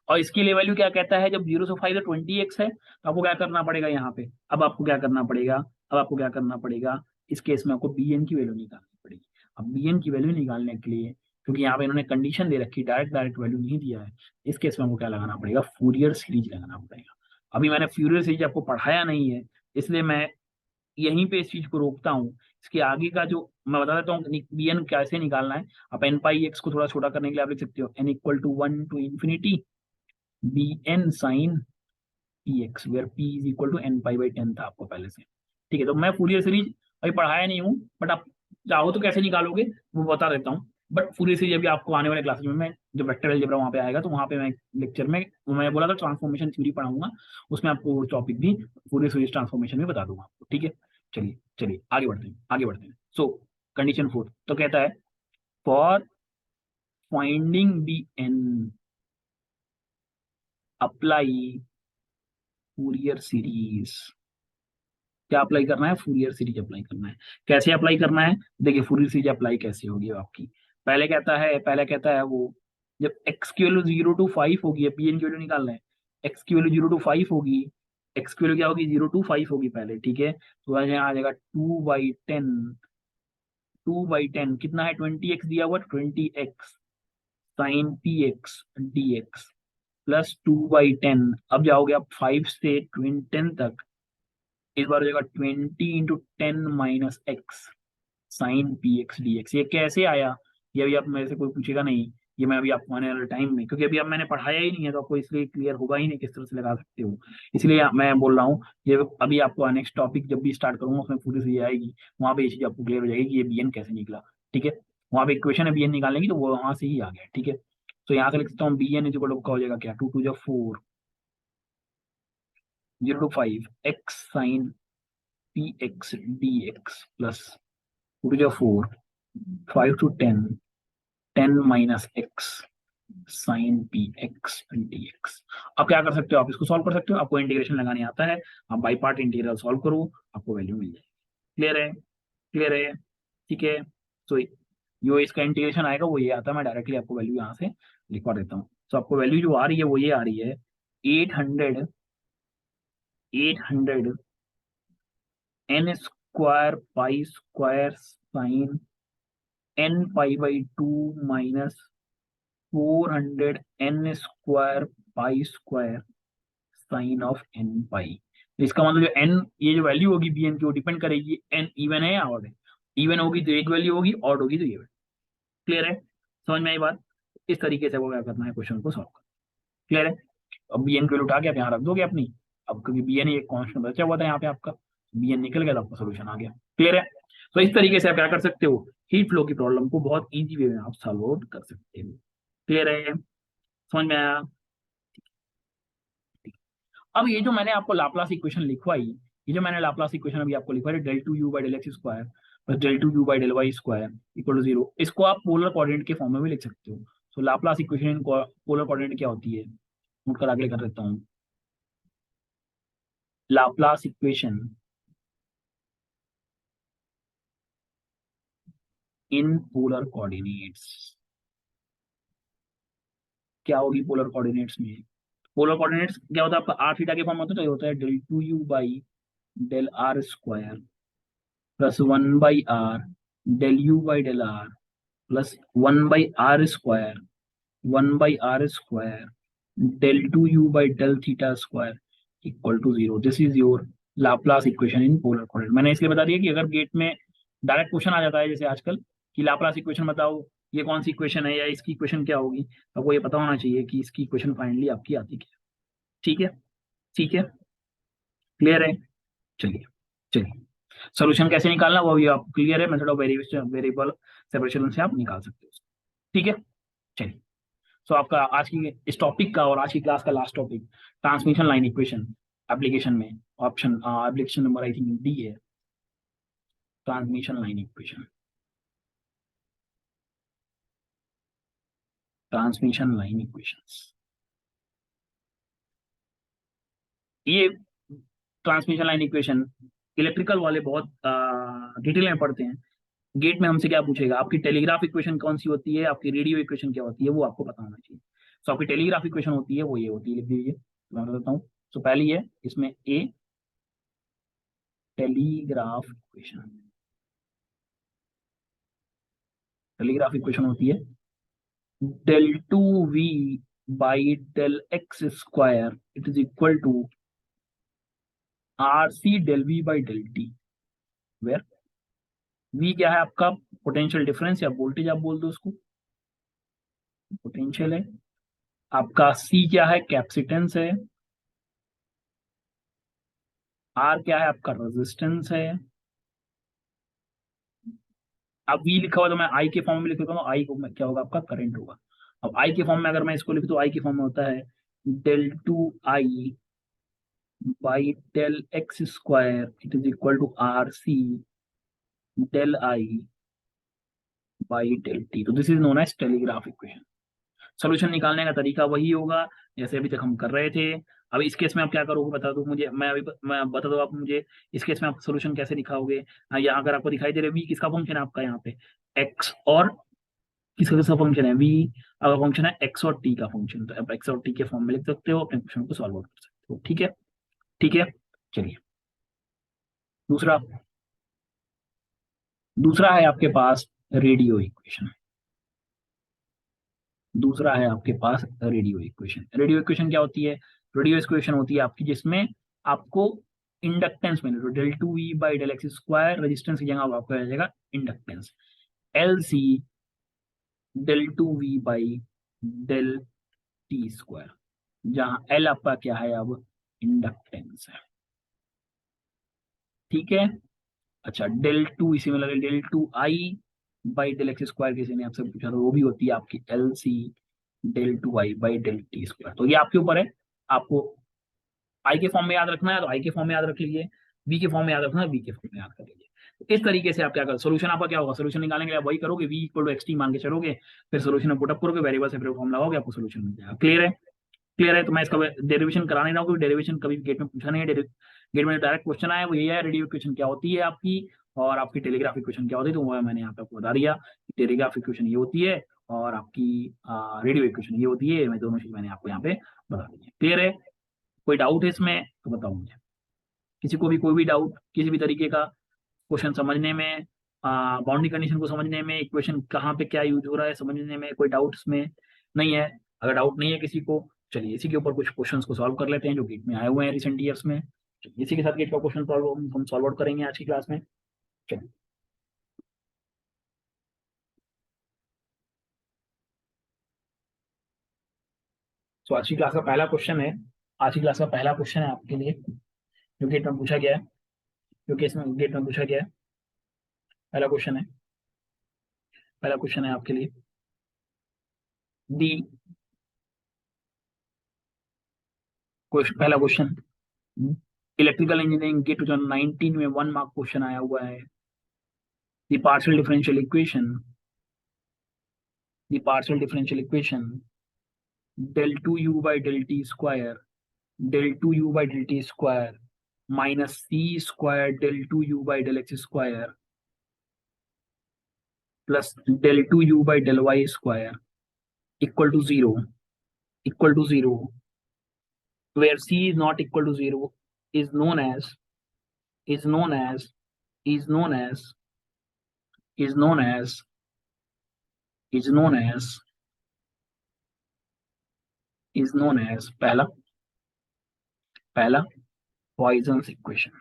और इसके लिए वैल्यू क्या कहता है, जब 0 से 5 तो 20x है, तो आपको क्या करना पड़ेगा यहाँ पे, अब आपको क्या करना पड़ेगा, अब आपको क्या करना पड़ेगा, इस केस में आपको bn की वैल्यू निकालनी पड़ेगी। अब bn की वैल्यू निकालने के लिए, क्योंकि यहाँ पे इन्होंने कंडीशन दे रखी, डायरेक्ट डायरेक्ट वैल्यू नहीं दिया है, इस केस में आपको क्या लगाना पड़ेगा, फूरियर सीरीज लगाना पड़ेगा। अभी मैंने फ्यूरियर सीरीज आपको पढ़ाया नहीं है, इसलिए मैं यहीं पे इस चीज को रोकता हूँ। इसके आगे का जो मैं बता देता हूँ bn कैसे निकालना है। आप n पाई x को थोड़ा छोटा करने के लिए आप लिख सकते हो n equal to 1 to infinity bn sine px, where p is equal to n pi by 10 था आपको पहले से। ठीक है, तो मैं फूरियर सीरीज अभी पढ़ाया नहीं हूँ, बट आप चाहो तो कैसे निकालोगे वो बता देता हूँ। बट फूरियर सीरीज अभी आपको आने वाले क्लासेस में, मैं जब वेक्टर अलजेब्रा वहाँ पे आएगा तो वहाँ पे मैं लेक्चर में, मैं बोला था ट्रांसफॉर्मेशन थ्योरी पढ़ाऊंगा, उसमें आपको वो टॉपिक भी फूरियर सीरीज ट्रांसफॉर्मेशन में बता दूंगा आपको। ठीक है, चलिए चलिए आगे बढ़ते हैं, आगे बढ़ते हैं। सो कंडीशन 4 तो कहता है for finding b n apply Fourier series. क्या अप्लाई करना है, फूरियर सीरीज अप्लाई करना है। कैसे अप्लाई करना है, देखिए फूरियर सीरीज अप्लाई कैसे होगी आपकी, पहले कहता है वो, जब एक्स की वैल्यू 0 to 5 होगी, बी एन की वैल्यू निकालना है, एक्स की वैल्यू 0 to 5 होगी, एक्स की वैल्यू क्या होगी 0 to 5 होगी पहले, ठीक है। तो यहाँ आ जाएगा 2/10, 2/10 कितना है 20x दिया हुआ, 20x sine p x d x plus 2/10। अब जाओगे आप 5 से 10 तक, इस बार हो जाएगा 20 × 10 - x sine p x d x. ये कैसे आया, ये अभी आप मेरे से कोई पूछेगा नहीं, ये मैं अभी आपको आने वाले टाइम में, क्योंकि अभी अब मैंने पढ़ाया ही नहीं है तो आपको इसलिए क्लियर होगा ही नहीं किस तरह से लगा सकते हो, इसलिए मैं बोल रहा हूँ। ये अभी आपको नेक्स्ट टॉपिक जब भी स्टार्ट करूंगा उसमें पूरी से ये आएगी, वहां पे ये चीज आपको क्लियर हो जाएगी कि ये bn कैसे निकला। ठीक है, वहां पे इक्वेशन है bn निकालने की, तो वो वहां से ही आ गया। ठीक है, तो यहाँ से लिख सकता हूँ bn इज इक्वल टू क्या हो जाएगा, क्या 2 × 2 = 4, 0 to 5 x sine p x d x plus 2 × 4 5 to 10 10 - x sine p x d x. अब क्या कर सकते हो, आप इसको सॉल्व कर सकते हो, आपको इंटीग्रेशन लगाने आता है, आप बाई पार्ट इंटीग्रल सॉल्व करो, आपको वैल्यू मिल जाएगी। क्लियर है, क्लियर है, ठीक है। तो जो इसका इंटीग्रेशन आएगा वो ये आता है, मैं डायरेक्टली आपको वैल्यू यहाँ से लिखवा देता हूँ। तो आपको वैल्यू जो आ रही है वो ये आ रही है 800 n square pi square sine n pi by 2 minus 400 n square pi square sine of n पाई। तो इसका मतलब जो n, ये जो वैल्यू होगी bn की वो डिपेंड करेगी n इवन है या ऑड है। इवन होगी तो एक वैल्यू होगी, ऑड होगी तो ये वैल्यू। क्लियर है, समझ में आई बात। इस तरीके से वो क्या करना है, क्वेश्चन को सॉल्व करना। क्लियर है, अब bn की वैल्यू उठा के आप यहाँ रख दोगे अपनी, अब क्योंकि बी एन एक कॉन्स्टेंट बचा हुआ था यहाँ पे आपका, बी एन निकल गया तो आपका सोल्यूशन आ गया। क्लियर है? तो इस तरीके से आप क्या कर सकते हो, हीट फ्लो की प्रॉब्लम को बहुत इजी वे में आप सॉल्व आउट कर सकते हो। क्लियर है? समझ में आया? अब ये जो मैंने आपको लाप्लास इक्वेशन लिखवाई, ये जो मैंने लाप्लास इक्वेशन अभी आपको लिखवाई, del two u by del x square plus del two u by del y square equal to zero, इसको आप पोलर कोऑर्डिनेट के फॉर्म में भी लिख सकते हो। So Laplace equation in polar coordinate क्या होती है, नोट कर आगे कर देता हूँ। Laplace equation in polar coordinates क्या होगी पोलर कोऑर्डिनेट्स में? पोलर कोऑर्डिनेट्स क्या होता है आपका, आर थीटा के फॉर्म में होता है, तो ये होता है del two u by del r square plus one by r del u by del r plus one by r square, one by r square del two u by del theta square equal to zero. This is your Laplace equation in polar coordinate. मैंने इसलिए बता दिया कि अगर gate में direct question आ जाता है जैसे आजकल कि लाप्लास इक्वेशन बताओ ये कौन सी इक्वेशन है या इसकी इक्वेशन क्या होगी, तो आपको ये पता होना चाहिए कि इसकी इक्वेशन फाइनली आपकी आती क्या। ठीक है? ठीक है? क्लियर है? चलिए, चलिए सोल्यूशन कैसे निकालना वो भी आप क्लियर है, मेथड ऑफ वेरिएबल सेपरेशन से आप निकाल सकते हो। ठीक है? चलिए, सो आपका आज की इस टॉपिक का और आज की क्लास का last topic transmission line equation application में option application number I think d है, transmission line equation, transmission line equations. ये ट्रांसमिशन लाइन इक्वेशन इलेक्ट्रिकल वाले बहुत डिटेल में पढ़ते हैं। गेट में हमसे क्या पूछेगा, आपकी टेलीग्राफ इक्वेशन कौन सी होती है, आपकी रेडियो इक्वेशन क्या होती है, वो आपको पता होना चाहिए। सो आपकी टेलीग्राफ इक्वेशन होती है वो ये होती है, लिख दीजिए मैं बता देता हूँ। सो पहली है इसमें ए टेलीग्राफ इक्वेशन, टेलीग्राफ इक्वेशन होती है del 2v by del x square it is equal to rc del v by del t, where v क्या है आपका पोटेंशियल डिफरेंस या वोल्टेज आप बोल दो उसको, पोटेंशियल है। आपका c क्या है, कैपेसिटेंस है। r क्या है आपका रेजिस्टेंस है। अब v लिखा हुआ तो मैं i के फॉर्म में लिख देता हूँ, i को क्या होगा आपका करंट होगा। अब i के फॉर्म में अगर मैं इसको लिख तो i के फॉर्म में होता है del two i by del x square it is equal to r c del i by del t. तो this is known as telegraph equation. Solution निकालने का तरीका वही होगा जैसे अभी तक हम कर रहे थे। अब इस केस में आप क्या करोगे बता दो मुझे, मैं बता दो आप मुझे इस केस में आप सोल्यूशन कैसे दिखाओगे। यहाँ अगर आपको दिखाई दे रहा है वी किसका फंक्शन है आपका यहाँ पे, एक्स और किसका किसका फंक्शन है, वी अगर फंक्शन है एक्स और टी का फंक्शन, तो आप एक्स और टी के फॉर्म में लिख सकते हो, अपने क्वेश्चन को सॉल्व आउट कर सकते हो। ठीक है? ठीक है? चलिए, दूसरा, दूसरा है आपके पास रेडियो इक्वेशन। दूसरा है आपके पास रेडियो इक्वेशन। रेडियो इक्वेशन क्या होती है, रेडियो इक्वेशन होती है आपकी जिसमें आपको इंडक्टेंस मिले, तो del two v by del x square resistance की जगह आपको आ जाएगा inductance, l c del two v by del t square, जहां एल आपका क्या है अब इंडक्टेंस है। ठीक है? अच्छा, डेल टू इसी में लगे del two i by del x square, किसी ने आपसे पूछा तो वो भी होती है आपकी l c del two i by del t square. तो ये आपके ऊपर है, आपको आई के फॉर्म में याद रखना है तो आई के फॉर्म में याद रख लीजिए, बी के फॉर्म में याद रखना है बी के फॉर्म में याद कर लीजिए। तो इस तरीके से आप क्या करोगे, सोल्यूशन आपका क्या होगा, सोल्यूशन निकालने के लिए आप वही करोगे, v equal to x t मान के चलोगे, फिर सोल्यूशन पुटअप करोगे, वेरिएबल सेपरेट फॉर्म लगाओगे, आपको सोल्यूशन मिल जाएगा। क्लियर है? क्लियर है? तो मैं इसका डेरिवेशन करा नहीं रहा हूँ क्योंकि डेरिवेशन कभी गेट में पूछा नहीं है। गेट में डायरेक्ट क्वेश्चन आया वो यही है, रेडियो इक्वेशन क्या होती है आपकी और आपकी टेलीग्राफ इक्वेशन क्या होती है, तो वो मैंने यहाँ पे आपको बता दिया कि टेलीग्राफ इक्वेशन ये होती है और आपकी रेडियो इक्वेशन ये होती है। मैं दोनों चीज मैंने आपको यहाँ पे बता दी है। क्लियर है? कोई डाउट है इसमें तो बताओ मुझे, किसी को भी कोई भी डाउट किसी भी तरीके का क्वेश्चन समझने में, बाउंड्री कंडीशन को समझने में, इक्वेशन कहाँ पे क्या यूज हो रहा है समझने में, कोई डाउट इसमें नहीं है? अगर डाउट नहीं है किसी को, चलिए इसी के ऊपर कुछ क्वेश्चंस को सॉल्व कर लेते हैं जो गेट में आए हुए हैं रिसेंट ईयर्स में। चलिए, इसी के साथ गेट का क्वेश्चन सॉल्व हम सॉल्व आउट करेंगे आज की क्लास में। चलिए, तो आज की क्लास का पहला क्वेश्चन है, आज की क्लास का पहला क्वेश्चन है आपके लिए, जो गेट में पूछा गया है, जो केस में गेट में पूछा गया है। पहला क्वेश्चन है, पहला क्वेश्चन है आपके लिए, दी पहला क्वेश्चन इलेक्ट्रिकल इंजीनियरिंग गेट 2019 में 1 मार्क क्वेश्चन आया हुआ है। The partial differential equation, the partial differential equation del 2u by del t square, del 2u by del t square minus c square del 2u by del x square plus del 2u by del y square equal to 0, equal to 0, where c is not equal to 0 is known as, is known as, is known as, is known as, is known as, is known as पहला, पहला poisons equation,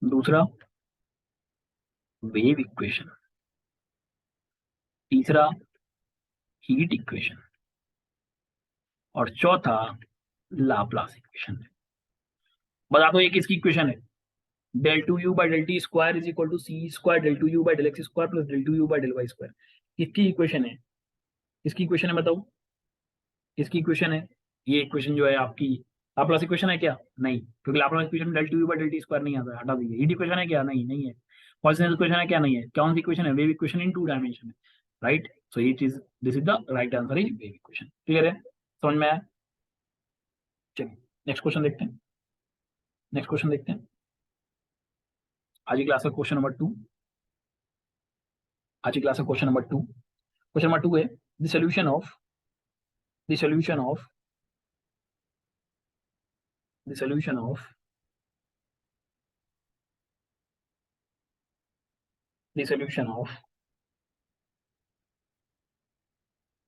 दूसरा wave equation, तीसरा heat equation और चौथा Laplace equation है। बता दो ये किसकी इक्वेशन है? del 2u by del t square is equal to c square del 2u by del x square plus del 2u by del y square। किसकी इक्वेशन है? किसकी इक्वेशन है बताओ? किसकी इक्वेशन है? ये इक्वेशन जो है आपकी लाप्लास इक्वेशन है क्या? नहीं, क्योंकि लाप्लास इक्वेशन में del 2u by del t square नहीं आता है, हटा दीजिए। हीट इक्वेशन है क्या? नहीं, नहीं है। पॉइसन इक्वेशन है क्या? नहीं है। कौन सी इक्वेशन है? वेव इक्वेशन इन 2 डायमेंशन में, right? So it is, this is the right answer is wave equation. Clear है? समझ में आया? चलिए नेक्स्ट क्वेश्चन देखते हैं, नेक्स्ट क्वेश्चन देखते हैं। आज की क्लास का क्वेश्चन नंबर 2, आज की क्लास का क्वेश्चन नंबर 2, क्वेश्चन नंबर 2 है the solution of, the solution of, the solution of, the solution of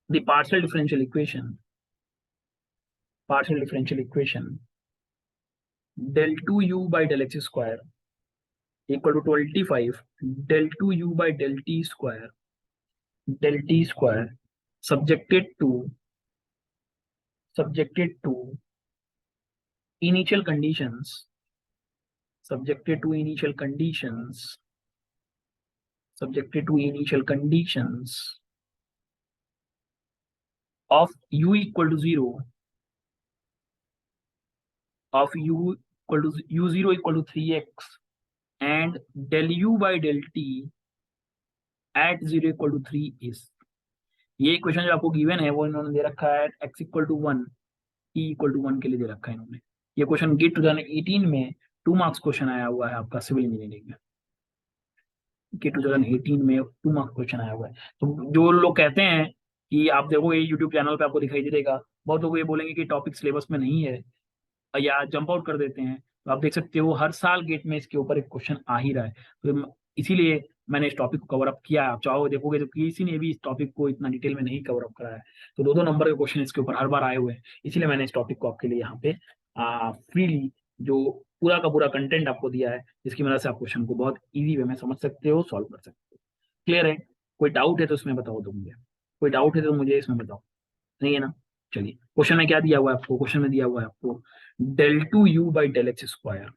the partial differential equation, partial differential equation del 2u by del x square equal to 25 del 2u by del t square, del t square subjected to, subjected to initial conditions, subjected to initial conditions, subjected to initial conditions of u equal to 0, of u equal to u0 equal to 3x and del u by del t at 0 equal to 3 is। ये equation जो आपको given है वो इन्होंने दे रखा है x equal to 1, t equal to 1 के लिए दे रखा है इन्होंने। ये क्वेश्चन गेट 2018 में 2 मार्क्स क्वेश्चन आया हुआ है आपका सिविल इंजीनियरिंग में, गेट 2018 में 2 मार्क्स क्वेश्चन आया हुआ है। तो जो लोग कहते हैं कि आप देखोगे यूट्यूब चैनल पे आपको दिखाई दे देगा, बहुत लोग ये बोलेंगे कि टॉपिक सिलेबस में नहीं है या जंप आउट कर देते हैं, तो आप देख सकते हो हर साल गेट में इसके ऊपर एक क्वेश्चन आ ही रहा है। तो इसीलिए मैंने इस टॉपिक को कवर अप किया है। आप चाहो देखोगे तो किसी ने भी इस टॉपिक को इतना डिटेल में नहीं कवर अप करा है, तो 2-2 नंबर के क्वेश्चन इसके ऊपर हर बार आए हुए हैं। इसीलिए मैंने इस टॉपिक को आपके लिए यहाँ पे फ्रीली जो पूरा का पूरा कंटेंट आपको दिया है, जिसकी वजह से आप क्वेश्चन को बहुत ईजी वे में समझ सकते हो, सॉल्व कर सकते हो। क्लियर है? कोई डाउट है तो इसमें बताओ तो मुझे, कोई डाउट है तो मुझे इसमें बताओ, नहीं है ना? चलिए क्वेश्चन में क्या दिया हुआ है आपको? क्वेश्चन में दिया हुआ है आपको del 2u by del x square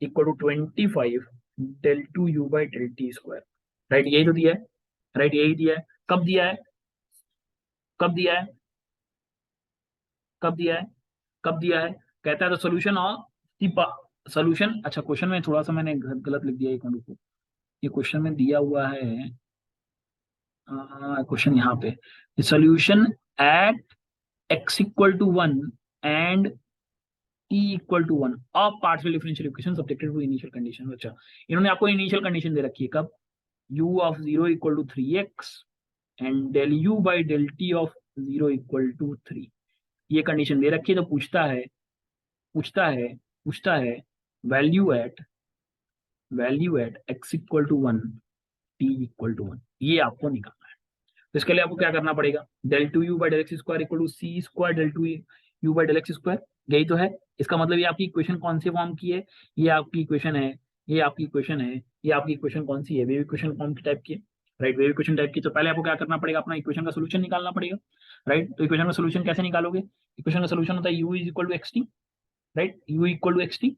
equal to 25 del 2u by del t square, right? यही तो दिया है, राइट? यही दिया है। कब दिया है? कब दिया है? कब दिया है? कब दिया है? कहता है तो सोल्यूशन ऑफ सोल्यूशन। अच्छा क्वेश्चन में थोड़ा सा मैंने गलत लिख दिया, एक मिनट को, ये क्वेश्चन में दिया हुआ है, क्वेश्चन यहाँ पे solution at x equal to 1 and t equal to 1 of partial differential equation subjected to initial condition. अच्छा इन्होंने आपको इनिशियल कंडीशन दे रखी है, कब? u of 0 equal to 3x and del u by del t of 0 equal to 3, ये condition दे रखी है। तो पूछता है, पूछता है, पूछता है value at, value at x equal to 1 t equal to 1, ये आपको निकालना है। तो इसके लिए आपको क्या करना पड़ेगा? del 2u by del x square equal to c square del 2u by del x square, यही तो है। इसका मतलब ये आपकी इक्वेशन कौन से फॉर्म की है? ये आपकी इक्वेशन है, ये आपकी इक्वेशन है, ये आपकी इक्वेशन कौन सी है? वेव इक्वेशन कौन सी टाइप की है? राइट। वेव इक्वेशन टाइप की, तो पहले आपको क्या करना पड़ेगा, अपना इक्वेशन का सोल्यूशन निकालना पड़ेगा, राइट। तो इक्वेशन का सोल्यूशन कैसे निकालोगे, इक्वेशन का सोल्यूशन होता है u is equal to x t, right, u equal to x t,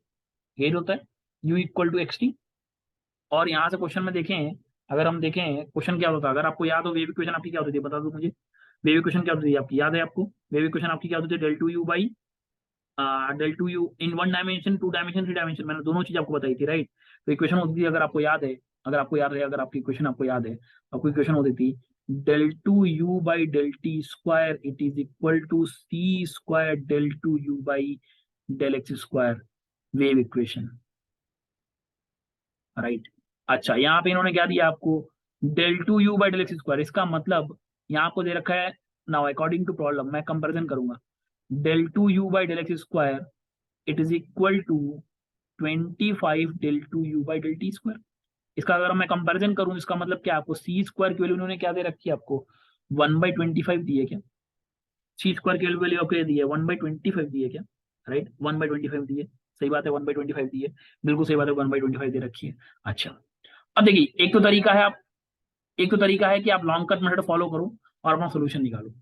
ये जो होता है u equal to x t. और यहाँ से क्वेश्चन में देखें, अगर हम देखें क्वेश्चन क्या होता है, अगर आपको याद हो वेव इक्वेशन आपकी क्या होती है, बता दो मुझे, वेव इक्वेशन क्या होती है आपकी, याद है आपको, वेव इक्वेशन आपकी क्या होती है, del two u by del two u in one dimension, two dimension, three dimension, मैंने दोनों चीज आपको बताई थी, राइट। तो इक्वेशन होती थी, अगर आपको याद है, अगर आपको याद है, अगर आपकी इक्वेशन आपको याद है, आपको इक्वेशन होती थी del two u by del t square it is equal to c square del two u by del x square, wave equation, right. अच्छा, यहाँ पे इन्होंने क्या दिया आपको, del two u by del x square, इसका मतलब यहाँ आपको दे रखा है, नाउ अकॉर्डिंग टू प्रॉब्लम मैं कंपेरिजन करूंगा, del two u by del x square it is equal to 25 del two u by del t square. इसका अगर मैं कंपैरिजन करूं, इसका मतलब क्या, आपको सी स्क्वायर की वैल्यू उन्होंने क्या दे रखी है आपको, 1/25 दी है क्या, सी स्क्वायर की वैल्यू आपको दी है 1/25 दी है क्या, राइट, 1/25 दी है, सही बात है, 1/25 दी है, बिल्कुल सही बात है, 1/25 दे रखी है। अच्छा, अब देखिए एक तो तरीका है, आप एक तो तरीका है कि आप लॉन्ग कट मेथड फॉलो करो और अपना सोल्यूशन निकालो।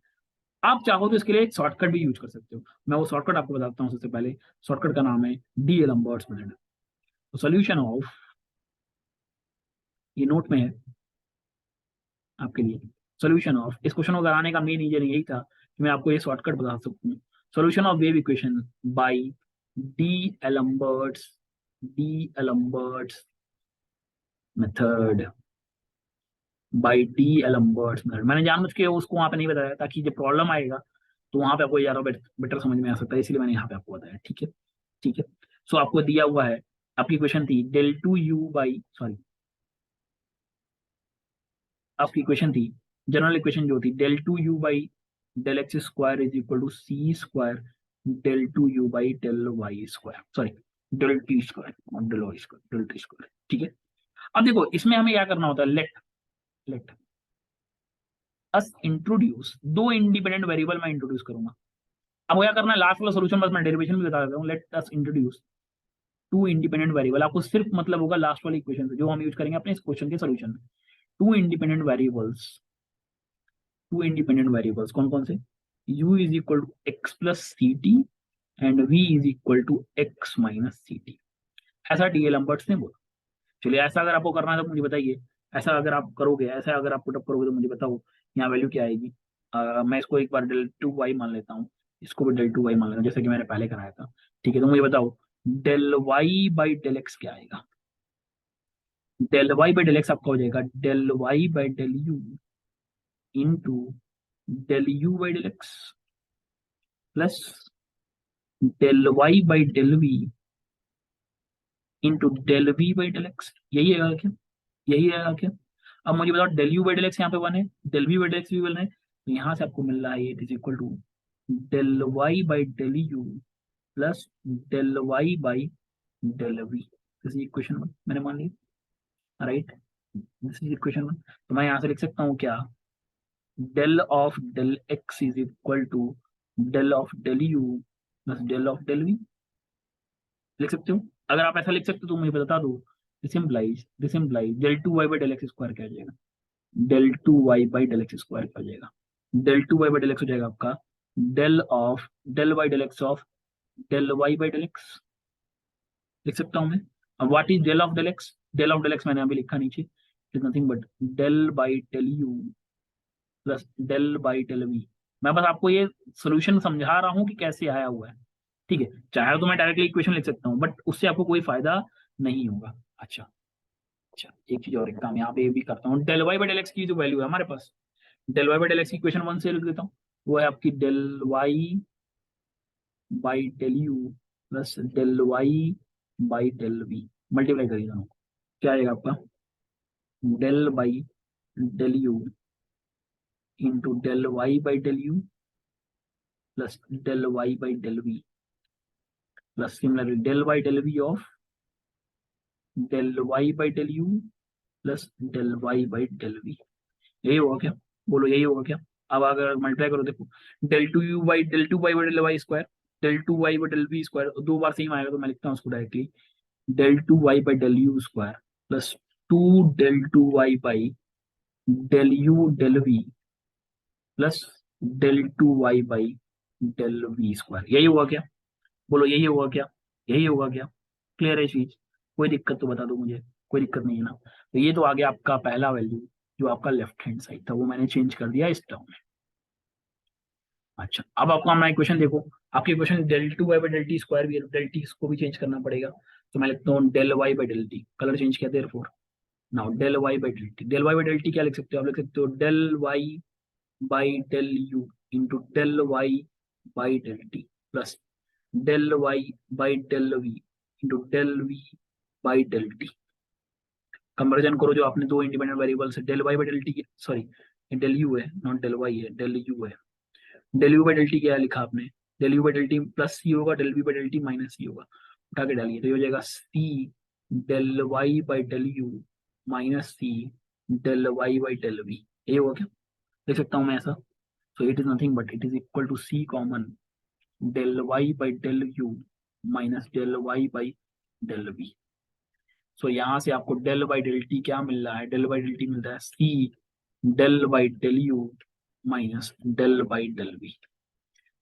आप चाहो तो इसके लिए एक शॉर्टकट भी यूज कर सकते हो, मैं वो शॉर्टकट आपको बताता हूँ। सबसे पहले शॉर्टकट का नाम है डी एलम्बर्ट्स मेथड। तो सोल्यूशन ऑफ, ये नोट में है आपके लिए, सोल्यूशन ऑफ, इस क्वेश्चन को कराने का मेन रीजन यही था कि मैं आपको ये शॉर्टकट बता सकूं, solution of wave equation by d'Alembert's, d'Alembert's method, by d'Alembert's method. मैंने जानबूझ के उसको वहां पे नहीं बताया ताकि जब प्रॉब्लम आएगा तो वहां पे आपको ज्यादा बेटर समझ में आ सकता है, इसलिए मैंने यहाँ पे आपको बताया, ठीक है, ठीक है। सो आपको दिया हुआ है, आपकी क्वेश्चन थी del two u by, sorry, आपकी इक्वेशन थी, जनरल इक्वेशन जो थी del two u by del x square is equal to c square del two u by del y square, sorry del t square और del y square, del t square, ठीक है। अब देखो इसमें हमें क्या करना होता है, लेट अस इंट्रोड्यूस, दो इंडिपेंडेंट वेरिएबल मैं इंट्रोड्यूस करूंगा। अब क्या करना है, लास्ट वाला सोल्यूशन बस मैं डेरिवेशन भी बता देता हूँ, let us introduce two independent variable, आपको सिर्फ मतलब होगा लास्ट वाली इक्वेशन से जो हम यूज करेंगे अपने इस क्वेश्चन के सोल्यूशन में, two independent variables, two independent variables कौन कौन से, u is equal to x plus c t and v is equal to x minus c t, ऐसा डी एलम्बर्ट्स ने बोला। चलिए ऐसा अगर आपको करना है तो मुझे बताइए, ऐसा अगर आप करोगे, ऐसा अगर आप पुटअप करोगे तो मुझे बताओ यहाँ वैल्यू क्या आएगी। मैं इसको एक बार डेल टू वाई मान लेता हूँ, इसको भी डेल टू वाई मान लेता हूँ जैसे कि मैंने पहले कराया था, ठीक है। तो मुझे बताओ del y by del x क्या आएगा, del y by del x आपका हो जाएगा del y by del u into del u by del x plus del y by del v into del v by del x, यही है क्या, यही है क्या। अब मुझे बताओ del u by del x यहाँ पे वन है, del v by del x भी वन है, तो यहाँ से आपको मिल रहा है it is equal to del y by del u plus del y by del v, this is equation one, मैंने मान लिया, right, this is equation one. तो मैं यहाँ से लिख सकता हूँ क्या, del of del x is equal to del of del u plus del of del v, लिख सकते हो। अगर आप ऐसा लिख सकते हो तो मुझे बता दो, this implies del two y by del x square क्या आ जाएगा, del two y by del x square क्या हो जाएगा, del two y by del x हो जाएगा आपका del of del y del x of del y by del x, लिख सकता हूँ मैं। अब what is del of del x, del of del x मैंने अभी लिखा नीचे, is nothing but del by del u plus del by del v. मैं बस आपको ये सोल्यूशन समझा रहा हूँ कि कैसे आया हुआ है, ठीक है। चाहे तो मैं डायरेक्टली इक्वेशन लिख सकता हूँ बट उससे आपको कोई फायदा नहीं होगा। अच्छा, अच्छा एक चीज और एक काम यहाँ पे भी करता हूँ, del y by del x की जो वैल्यू है हमारे पास, del y by del x की इक्वेशन वन से लिख देता हूँ, वो है आपकी del y by del u plus del y by del v, multiply करिए दोनों को, क्या आएगा आपका del by del u into del y by del u plus del y by del v plus similarly del y del we of del y by del u plus del y by del v, यही होगा क्या, बोलो यही होगा क्या। अब अगर multiply करो देखो, del two u by del two y by del y square, del two y by del v square, दो बार सेम आएगा तो मैं लिखता हूँ उसको directly, del two y by del u square plus two del two y by del u del v plus del two y by del v square. यही हुआ क्या? बोलो यही होगा क्या? यही होगा क्या? क्लियर है चीज? कोई दिक्कत तो बता दो मुझे, कोई दिक्कत नहीं है ना? तो ये तो आ गया आपका पहला वैल्यू जो आपका लेफ्ट हैंड साइड था, वो मैंने चेंज कर दिया इस टर्म में। अच्छा, अब आपको हमारा इक्वेशन देखो। आपकी equation del two y by del t square भी है, डेल टी को भी चेंज करना पड़ेगा। तो मैं लिखता हूँ del y by del t, colour change किया therefore. Now del y by del t, del y by del t क्या लिख सकते हो? आप लिख सकते हो del y by del u into del y by del t plus del y by del v into del v by del t. Comparison करो जो आपने दो इंडिपेंडेंट वेरिएबल्स है, del y by del t, sorry del u है not del y है, del u है। Del u by del t क्या लिखा आपने? Del u by del t plus c होगा, del v by del t minus c होगा। उठा के डालिए तो ये हो जाएगा c del y by del u minus c del y by del v. ये होगा क्या? देख सकता हूँ मैं ऐसा? So it is nothing but it is equal to c common del y by del u minus del y by del v. So यहाँ से आपको डेल बाई डेल टी क्या मिल रहा है? डेल बाई डेल टी मिल रहा है c del by del u minus del by del v.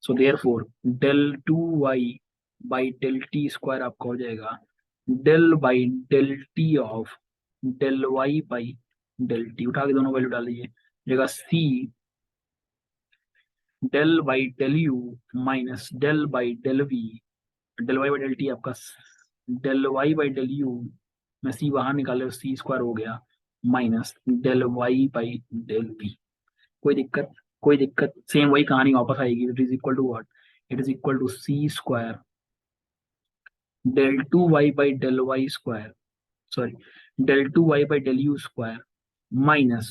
So therefore del two y by del t square आपका हो जाएगा del by del t of del y by del t. उठा के दोनों value डाल दीजिए, जगह c del by del u minus del by del v. Del y by del t आपका del y by del u में c बाहर निकाले सी स्क्वायर हो गया minus del y by del v. कोई दिक्कत? कोई दिक्कत? सेम वही कहानी वापस आएगी। It is equal to what? It is equal to c square del two y by del y square, sorry del two y by del u square minus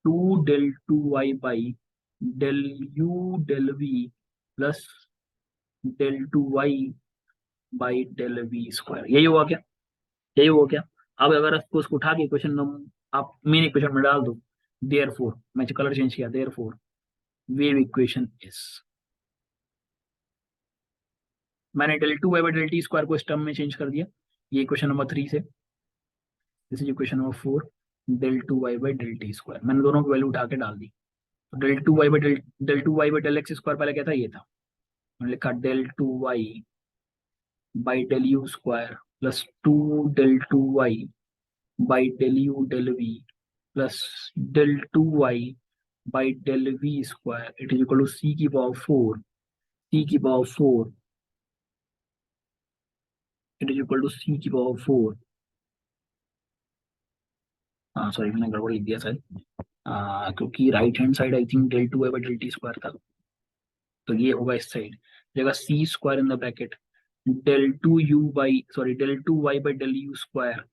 two del two y by del u del v plus del two y by del v square. यही हुआ क्या? यही हुआ क्या? अब अगर आपको उसको उठा के क्वेश्चन आप मेन इक्वेशन में डाल दो, देयर फोर मैं कलर चेंज किया, therefore wave equation is, मैंने del two y by del t square को इस टर्म में चेंज कर दिया। ये इक्वेशन नंबर 3 से, this is equation number 4 del two y by del t square, मैंने दोनों की वैल्यू उठा के डाल दी। तो del two y by del two y by del x square पहले क्या था? ये था। मैंने लिखा del two y by del u square plus two del two y by del u del v plus del two y by del v square it is equal to C की power 4, C की power 4, it is equal to C की power 4। हाँ sorry मैंने गड़बड़ लिख दिया शायद, क्योंकि right hand side I think del two y by del t square था, तो ये होगा इस साइड जगह c square in the bracket del two u by sorry del two y by del u square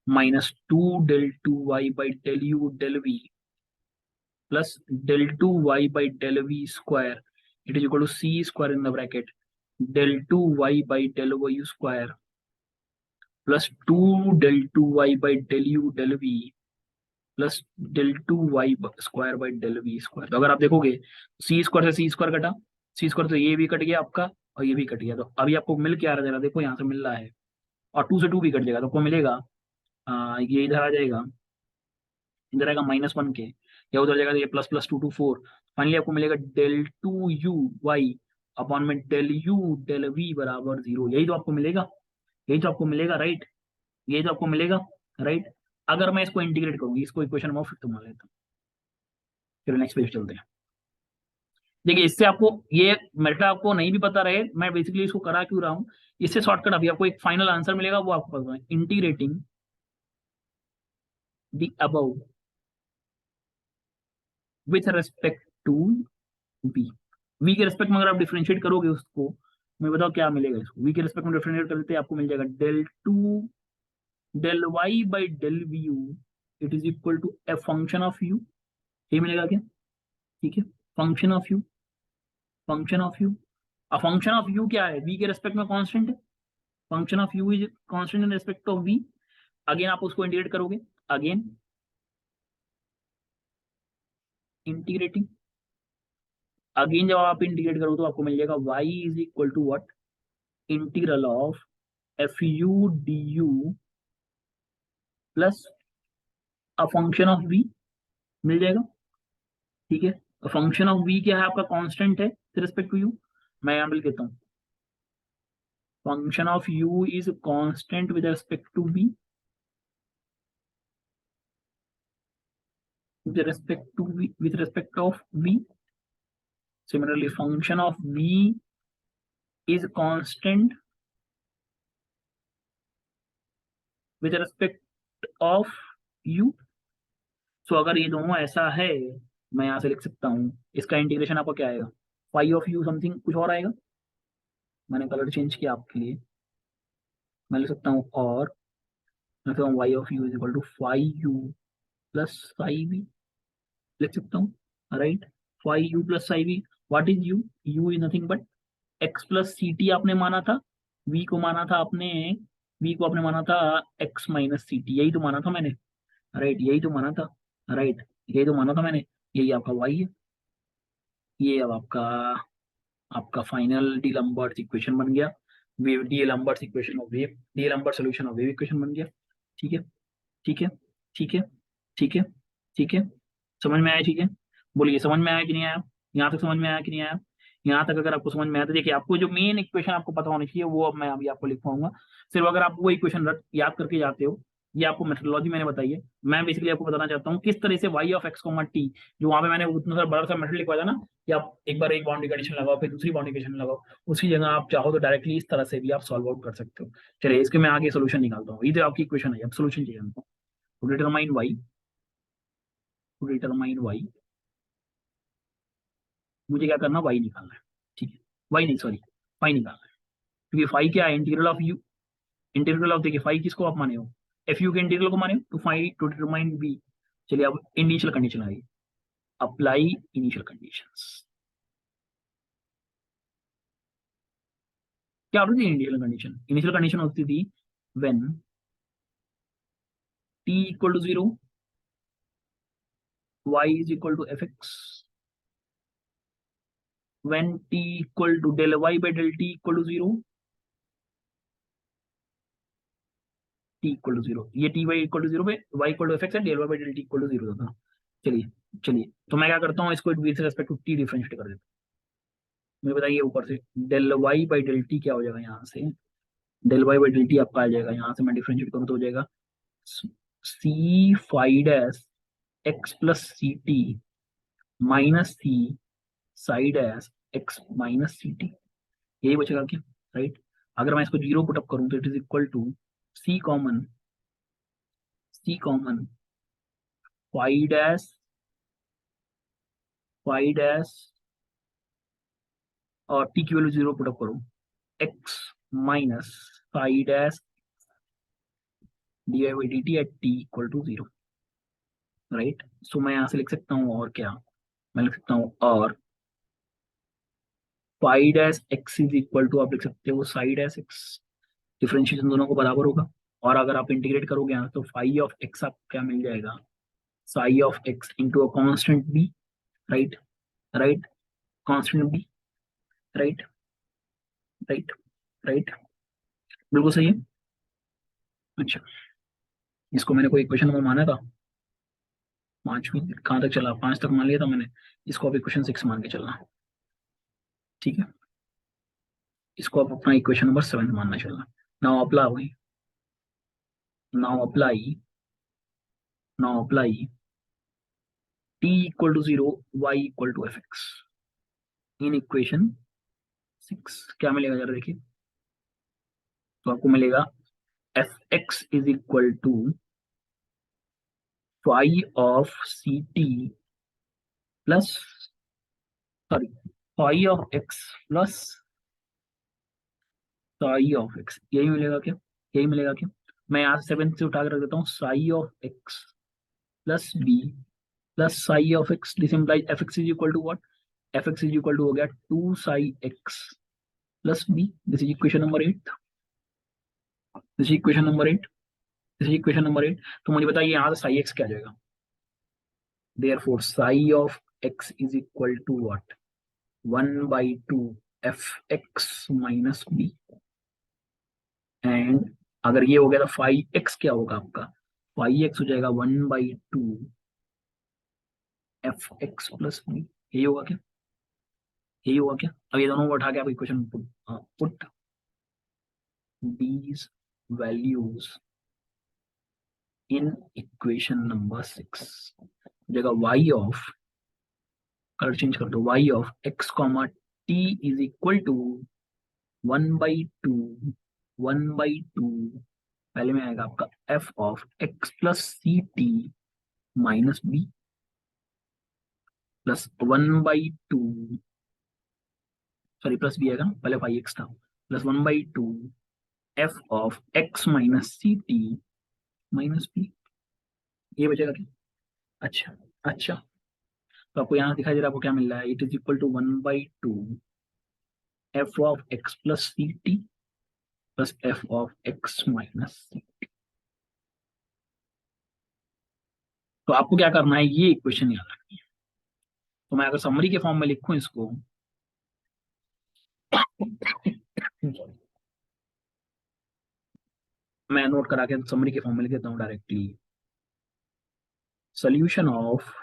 minus two del two y by del u del v plus del two y by del v square it is equal to c square in the bracket del two y by del y square plus two del two y by del u del v plus del two y square by del v square. तो अगर आप देखोगे सी square से सी square कटा, सी square तो ये भी cut गया आपका और ये भी कट गया, तो अभी आपको मिल क्या रहा है? देखो यहाँ से मिल रहा है और टू से टू भी कट जाएगा तो आपको मिलेगा ये इधर आ जाएगा, इधर आएगा -1 के, या उधर जाएगा तो ये प्लस प्लस 2 2 4, फाइनली आपको मिलेगा del two u y upon में डेल यू डेल वी बराबर 0। यही तो आपको मिलेगा, यही तो आपको मिलेगा राइट, यही तो आपको मिलेगा राइट। अगर मैं इसको इंटीग्रेट करूंगी, इसको इक्वेशन नंबर 5 मान लेता हूँ, फिर नेक्स्ट पेज चलते हैं। देखिए इससे आपको ये मेटा आपको नहीं भी पता रहे, मैं बेसिकली इसको करा क्यों रहा हूँ, इससे शॉर्टकट अभी आपको एक फाइनल आंसर मिलेगा, वो आपको पता है integrating the above with respect to v. V के रेस्पेक्ट में अगर आप डिफरेंशिएट करोगे उसको, मैं बताओ क्या मिलेगा इसको, वी के रेस्पेक्ट में डिफरेंशिएट करते आपको मिल जाएगा del two del y by del v u it is equal to a function of u. ये मिलेगा क्या? ठीक है, function of u, function of u. अब फंक्शन ऑफ यू क्या है? वी के रेस्पेक्ट में कांस्टेंट है, function of u is constant in respect of v. Again आप उसको इंटीग्रेट करोगे, अगेन इंटीग्रेटिंग, अगेन जब आप इंटीग्रेट करोगे तो आपको मिल जाएगा y is equal to what, integral of f u d u plus a function of v। मिल जाएगा। ठीक है, तो फंक्शन ऑफ v क्या है आपका, कांस्टेंट है विद रिस्पेक्ट टू u। मैं यहाँ पे लिख देता हूँ, function of u is constant with respect to v, with respect of v. Similarly, function of v is constant with respect of u. सो अगर ये दोनों ऐसा है, मैं यहाँ से लिख सकता हूँ, इसका इंटीग्रेशन आपको क्या आएगा, फाई ऑफ यू समथिंग कुछ और आएगा। मैंने कलर चेंज किया आपके लिए, मैं लिख सकता हूँ, और मैं कहता हूँ y of u is equal to phi u plus psi v, लिख सकता हूँ, right. Phi u plus psi v, what is u, u is nothing but x plus c t आपने माना था, वी को माना था आपने, वी को आपने माना था एक्स माइनस सी टी, यही तो माना था मैंने, राइट, यही तो माना था, राइट, यही तो माना था मैंने, यही आपका वाई है। ये अब आपका आपका फाइनल डी लंबर्ट इक्वेशन बन गया, wave d'Alembert equation of wave, d'Alembert solution of wave equation बन गया। ठीक है, ठीक है, ठीक है, ठीक है, ठीक है, समझ में आया, ठीक है। बोलिए समझ में आया कि नहीं आया, यहाँ तक समझ में आया कि नहीं आया। यहाँ तक अगर आपको समझ में आया तो देखिए, आपको जो मेन इक्वेशन आपको पता होनी चाहिए वो अब मैं अभी आपको लिख पाऊंगा। सिर्फ अगर आप वो इक्वेशन याद करके जाते हो, ये आपको मेथडोलॉजी मैंने बताई है। मैं बेसिकली आपको बताना चाहता हूँ किस तरह से y of x comma t, जो वहाँ पे मैंने उतना सा बड़ा सा मेथड लिखवाया था ना, कि आप एक बार एक बाउंड्री कंडीशन लगाओ फिर दूसरी बाउंड्री कंडीशन लगाओ, उसकी जगह आप चाहो तो डायरेक्टली इस तरह से भी आप सॉल्व आउट कर सकते हो। चलिए इसके मैं आगे सोल्यूशन निकालता हूँ, ये तो आपकी इक्वेशन है, अब सोल्यूशन चाहिए हमको। To determine y, to determine y, मुझे क्या करना, वाई निकालना है। ठीक है, वाई नहीं सॉरी, फाई निकालना है, क्योंकि फाई क्या है, integral of you, integral of, देखिए फाई किसको आप माने हो, एफ यू के इंटीग्रल को माने हो, to phi to determine b. चलिए अब इनिशियल कंडीशन आ गई, अप्लाई इनिशियल कंडीशंस। क्या होती थी इनिशियल कंडीशन, इनिशियल कंडीशन होती थी when t equal to zero, y is equal to f x, when t equal to del y by del t equal to zero, t equal to zero, ये t y equal to zero पे y equal to f x है, del y by del t equal to zero था। चलिए, चलिए तो मैं क्या करता हूँ, इसको with respect to t differentiate कर देता हूँ। मुझे बताइए ऊपर से del y by del t क्या हो जाएगा, यहाँ से del y by del t आपका आ जाएगा, यहाँ से मैं डिफरेंशिएट करूँ तो हो जाएगा c phi dash x plus c t minus c psi dash x minus c t, यही बचेगा क्या, राइट। अगर मैं इसको जीरो पुटअप करूँ तो it is equal to c common, c common phi dash, phi dash और टी की वैल्यू जीरो पुटअप करो, x minus phi dash d y by d t at t equal to zero, right. So मैं यहाँ से लिख सकता हूँ, और क्या, मैं लिख सकता हूँ, और phi dash x is equal to, आप लिख सकते हो साई डैश एक्स, डिफरेंशिएशन दोनों को बराबर होगा, और अगर आप इंटीग्रेट करोगे यहाँ तो फाई ऑफ एक्स आपको क्या मिल जाएगा, psi of x into a constant b, right, right, constant b, right, right, right, बिल्कुल सही है। अच्छा, इसको मैंने कोई इक्वेशन नंबर माना था, पांचवी कहाँ तक चला, पांच तक मान लिया था मैंने, इसको अब इक्वेशन सिक्स मान के चलना, ठीक है। इसको आप अपना इक्वेशन नंबर सेवन मानना चलना। Now apply, now apply, now apply t equal to zero, y equal to f x in equation six, क्या मिलेगा जरा देखिए, तो आपको मिलेगा f x is equal to phi of c t plus, sorry, phi of x plus psi of x, यही मिलेगा क्या, यही मिलेगा क्या। मैं यहाँ से सेवन से उठा कर रख देता हूँ, psi of x plus b plus psi of x, this implies f x is equal to what, f x is equal to हो गया two psi x plus b, this is equation number eight, this is equation number eight, this is equation number eight. तो मुझे बताइए यहाँ से Sai x क्या आ जाएगा, therefore psi of x is equal to what, one by two f x minus b, and अगर ये हो गया तो फाई एक्स क्या होगा आपका, फाई एक्स हो जाएगा one by two f x plus b, यही होगा क्या? यही होगा क्या? अब ये दोनों को उठा के आप equation put these values in equation number 6, जगह y ऑफ, कलर चेंज कर दो, y of x comma t is equal to 1/2, 1/2, पहले में आएगा आपका f of x plus c t minus b plus 1/2, sorry plus b आएगा, पहले 5x था, plus 1/2 f of x minus c t minus b, ये बचेगा क्या? अच्छा, अच्छा, तो आपको यहाँ दिखाई दे रहा है, आपको क्या मिल रहा है? It is equal to 1/2 f of x plus c t plus f of x minus c. तो आपको क्या करना है, ये इक्वेशन याद रखनी है। तो मैं अगर समरी के फॉर्म में लिखूं इसको मैं नोट करा के समरी के फॉर्म में लिख देता हूँ directly. Solution of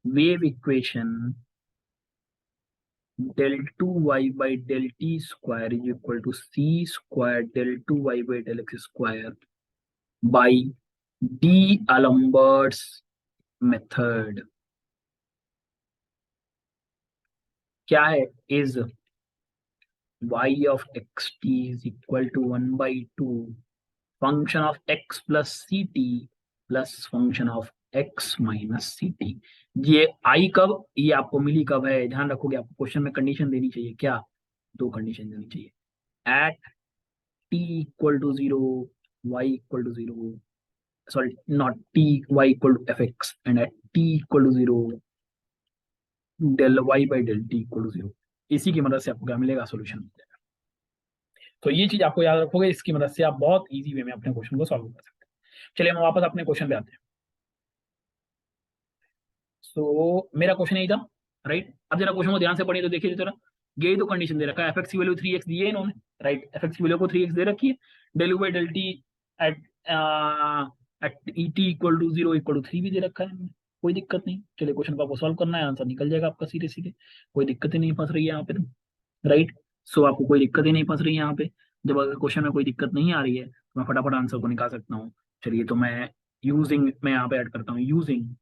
wave equation del 2y by del t square is equal to c square del 2y by del x square by D'Alembert's method क्या है? Is y of xt is equal to 1/2 function of x plus c t plus function of x minus c t. ये आई कब, ये आपको मिली कब है, ध्यान रखोगे, आपको क्वेश्चन में कंडीशन देनी चाहिए क्या? दो कंडीशन देनी चाहिए, at t equal to 0, y equal to 0, sorry not t, y equal to f x, and at t equal to 0 del y by del t equal to 0। इसी की मदद से आपको क्या मिलेगा? सोल्यूशन। तो ये चीज आपको याद रखोगे, इसकी मदद से आप बहुत इजी वे में अपने क्वेश्चन को सॉल्व कर सकते हैं। चलिए हम वापस अपने क्वेश्चन पे आते हैं। सो मेरा क्वेश्चन यही था, राइट। अब जरा क्वेश्चन को ध्यान से पढ़िए तो देखिए जरा, ये तो कंडीशन दे रखा है, एफ एक्स की वैल्यू 3x दी है इन्होंने, राइट, एफ एक्स की वैल्यू को 3x दे रखी है, del u by del t at at t equal to 0 equal to 3 भी दे रखा है इन्होंने। कोई दिक्कत नहीं, चलिए क्वेश्चन को आपको सॉल्व करना है, आंसर निकल जाएगा आपका सीधे सीधे, कोई दिक्कत ही नहीं फंस रही है यहाँ पे तो, राइट। सो आपको कोई दिक्कत ही नहीं फंस रही है यहाँ पे। जब अगर क्वेश्चन में कोई दिक्कत नहीं आ रही है तो मैं फटाफट आंसर को निकाल सकता हूँ। चलिए तो मैं यहाँ पे ऐड करता हूँ, using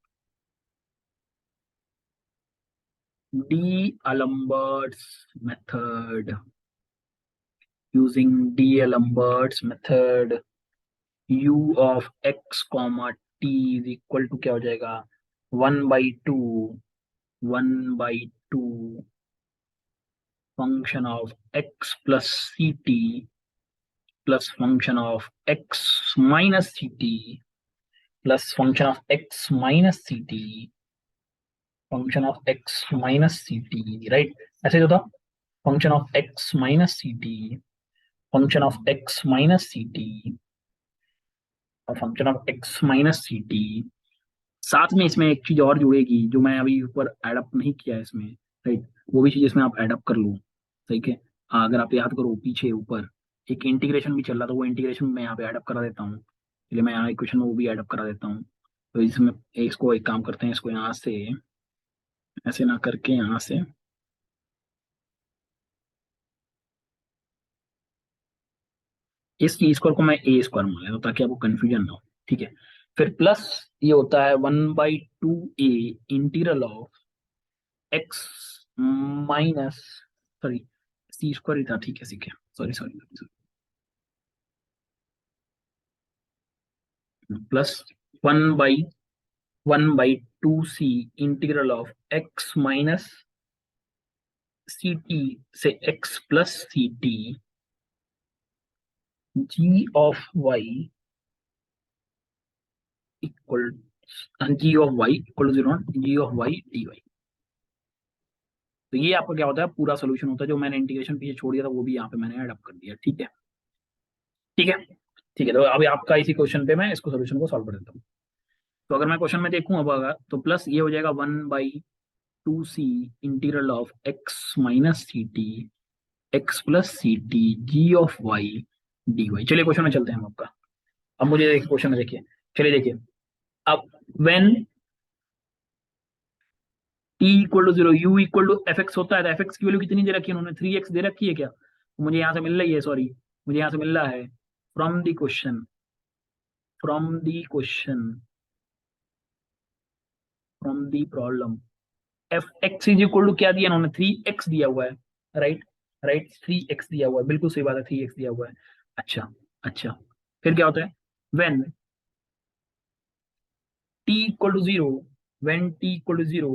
D'Alembert's method, using D'Alembert's method, u of x comma t is equal to क्या हो जाएगा? 1/2, 1/2 function of x plus ct plus function of x minus ct plus function of x minus ct function of x minus ct, right, ऐसे जो था, function of x minus c t, function of x minus c t और function of x minus c t. साथ में इसमें एक चीज और जुड़ेगी जो मैं अभी ऊपर एडअप नहीं किया है इसमें, राइट, वो भी चीज इसमें आप एडअप कर लो, ठीक है। अगर आप याद करो पीछे ऊपर एक इंटीग्रेशन भी चल रहा था, वो इंटीग्रेशन मैं यहाँ पे एडअप करा देता हूँ, इसलिए मैं यहाँ इक्वेशन में वो भी एडअप करा देता हूँ। तो इसमें इसको एक काम करते हैं, इसको यहाँ से ऐसे ना करके यहाँ से इस स्क्वायर को मैं ए स्क्वायर मान लेता हूँ ताकि आपको कंफ्यूजन ना हो, ठीक है। फिर प्लस ये होता है 1/2 a integral of x minus, sorry c square ही था, ठीक है, ठीक है, sorry sorry, plus 1/2 c integral of x minus c t से x plus c t g of y equal, g of y equal to 0, g of y d y. तो ये आपका क्या होता है, पूरा सोल्यूशन होता है, जो मैंने इंटीग्रेशन पीछे छोड़ दिया था वो भी यहाँ पे मैंने ऐड अप कर दिया, ठीक है, ठीक है, ठीक है। तो अभी आपका इसी क्वेश्चन पे मैं इसको सोल्यूशन को सॉल्व कर देता हूँ। तो अगर मैं क्वेश्चन में देखूं अब अगर, तो प्लस ये हो जाएगा 1/2 c integral of x minus c t x plus c t g of y d y. चलिए क्वेश्चन में चलते हैं हम आपका। अब मुझे क्वेश्चन में देखिए, चलिए देखिए, अब when t equal to 0 u equal to f x होता है, तो एफ एक्स की वैल्यू कितनी दे रखी है उन्होंने? 3x दे रखी है क्या? तो मुझे यहाँ से मिल रही है, सॉरी, मुझे यहाँ से मिल रहा है from the question, from the question, from the problem, f x is equal to क्या दिया उन्होंने? 3x दिया हुआ है, राइट, राइट, 3x दिया हुआ है, बिल्कुल सही बात है, 3x दिया हुआ है। अच्छा, अच्छा, फिर क्या होता है? When t equal to 0, when t equal to 0,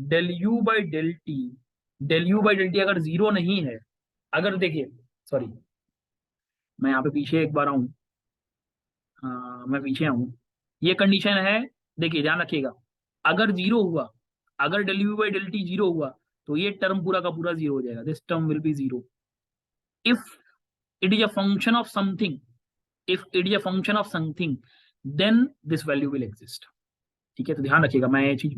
del u by del t, del u by del t अगर जीरो नहीं है, अगर देखिए, सॉरी, मैं यहाँ पे पीछे एक बार आऊँ, मैं पीछे आऊँ, ये कंडीशन है, देखिए ध्यान रखिएगा, अगर जीरो हुआ, अगर del u by del t zero हुआ, तो ये टर्म पूरा का पूरा जीरो हो जाएगा, this term will be zero. If it is a function of something, if it is a function of something, then this value will exist. ठीक है, तो ध्यान रखिएगा, मैं ये चीज,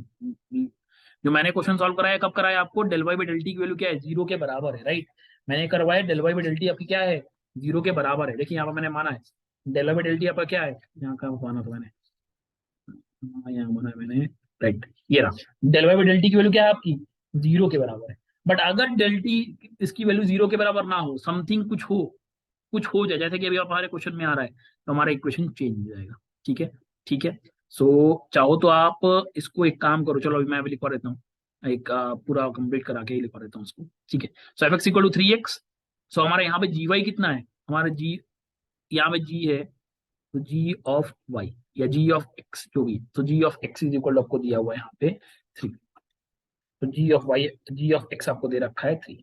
जो मैंने क्वेश्चन सॉल्व कराया, कब कराया आपको? Del y by del t की वैल्यू क्या है? जीरो के बराबर है, राइट। मैंने करवाया del y by del t आपकी क्या है? जीरो के बराबर है। देखिए यहाँ पर मैंने माना है del y by del t आपका क्या है, यहाँ का माना था मैंने, यहाँ माना है मैंने, राइट, ये रहा del y by del t की वैल्यू क्या है आपकी? जीरो के बराबर है। बट अगर डेल टी, इसकी वैल्यू जीरो के बराबर ना हो, समथिंग कुछ हो, कुछ हो जाए, जैसे कि अभी हमारे क्वेश्चन में आ रहा है, तो हमारा इक्वेशन चेंज हो जाएगा। ठीक है, ठीक है। सो चाहो तो आप इसको एक काम करो, चलो अभी मैं अभी लिखवा देता हूँ, एक पूरा कंप्लीट करा के ही लिखवा देता हूँ उसको। ठीक है, so f x equal to 3x। So हमारे यहाँ पे जी वाई कितना है? हमारा जी, यहाँ पे जी है, तो जी ऑफ वाई या जी ऑफ एक्स जो भी, तो g of x is equal आपको दिया हुआ है यहाँ पे 3। तो g of y, g of x आपको दे रखा है 3।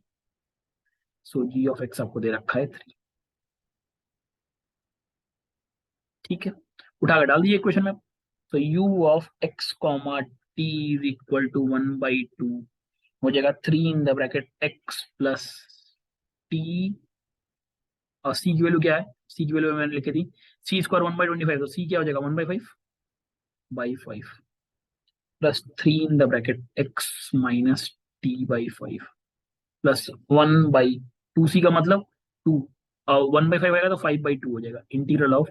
सो जी ऑफ एक्स आपको दे रखा है 3। ठीक है, उठा कर डाल दिए इक्वेशन में। तो u of x comma t is equal to 1/2 हो जाएगा 3 in the bracket x plus t, और c की वैल्यू क्या है? c की वैल्यू मैंने लिखी थी सी स्क्वायर 1/25, तो c क्या हो जाएगा? 1/5 plus 3 in the bracket x minus t by 5 plus 1/2, सी का मतलब 2, और 1/5 आएगा तो 5/2 हो जाएगा, integral of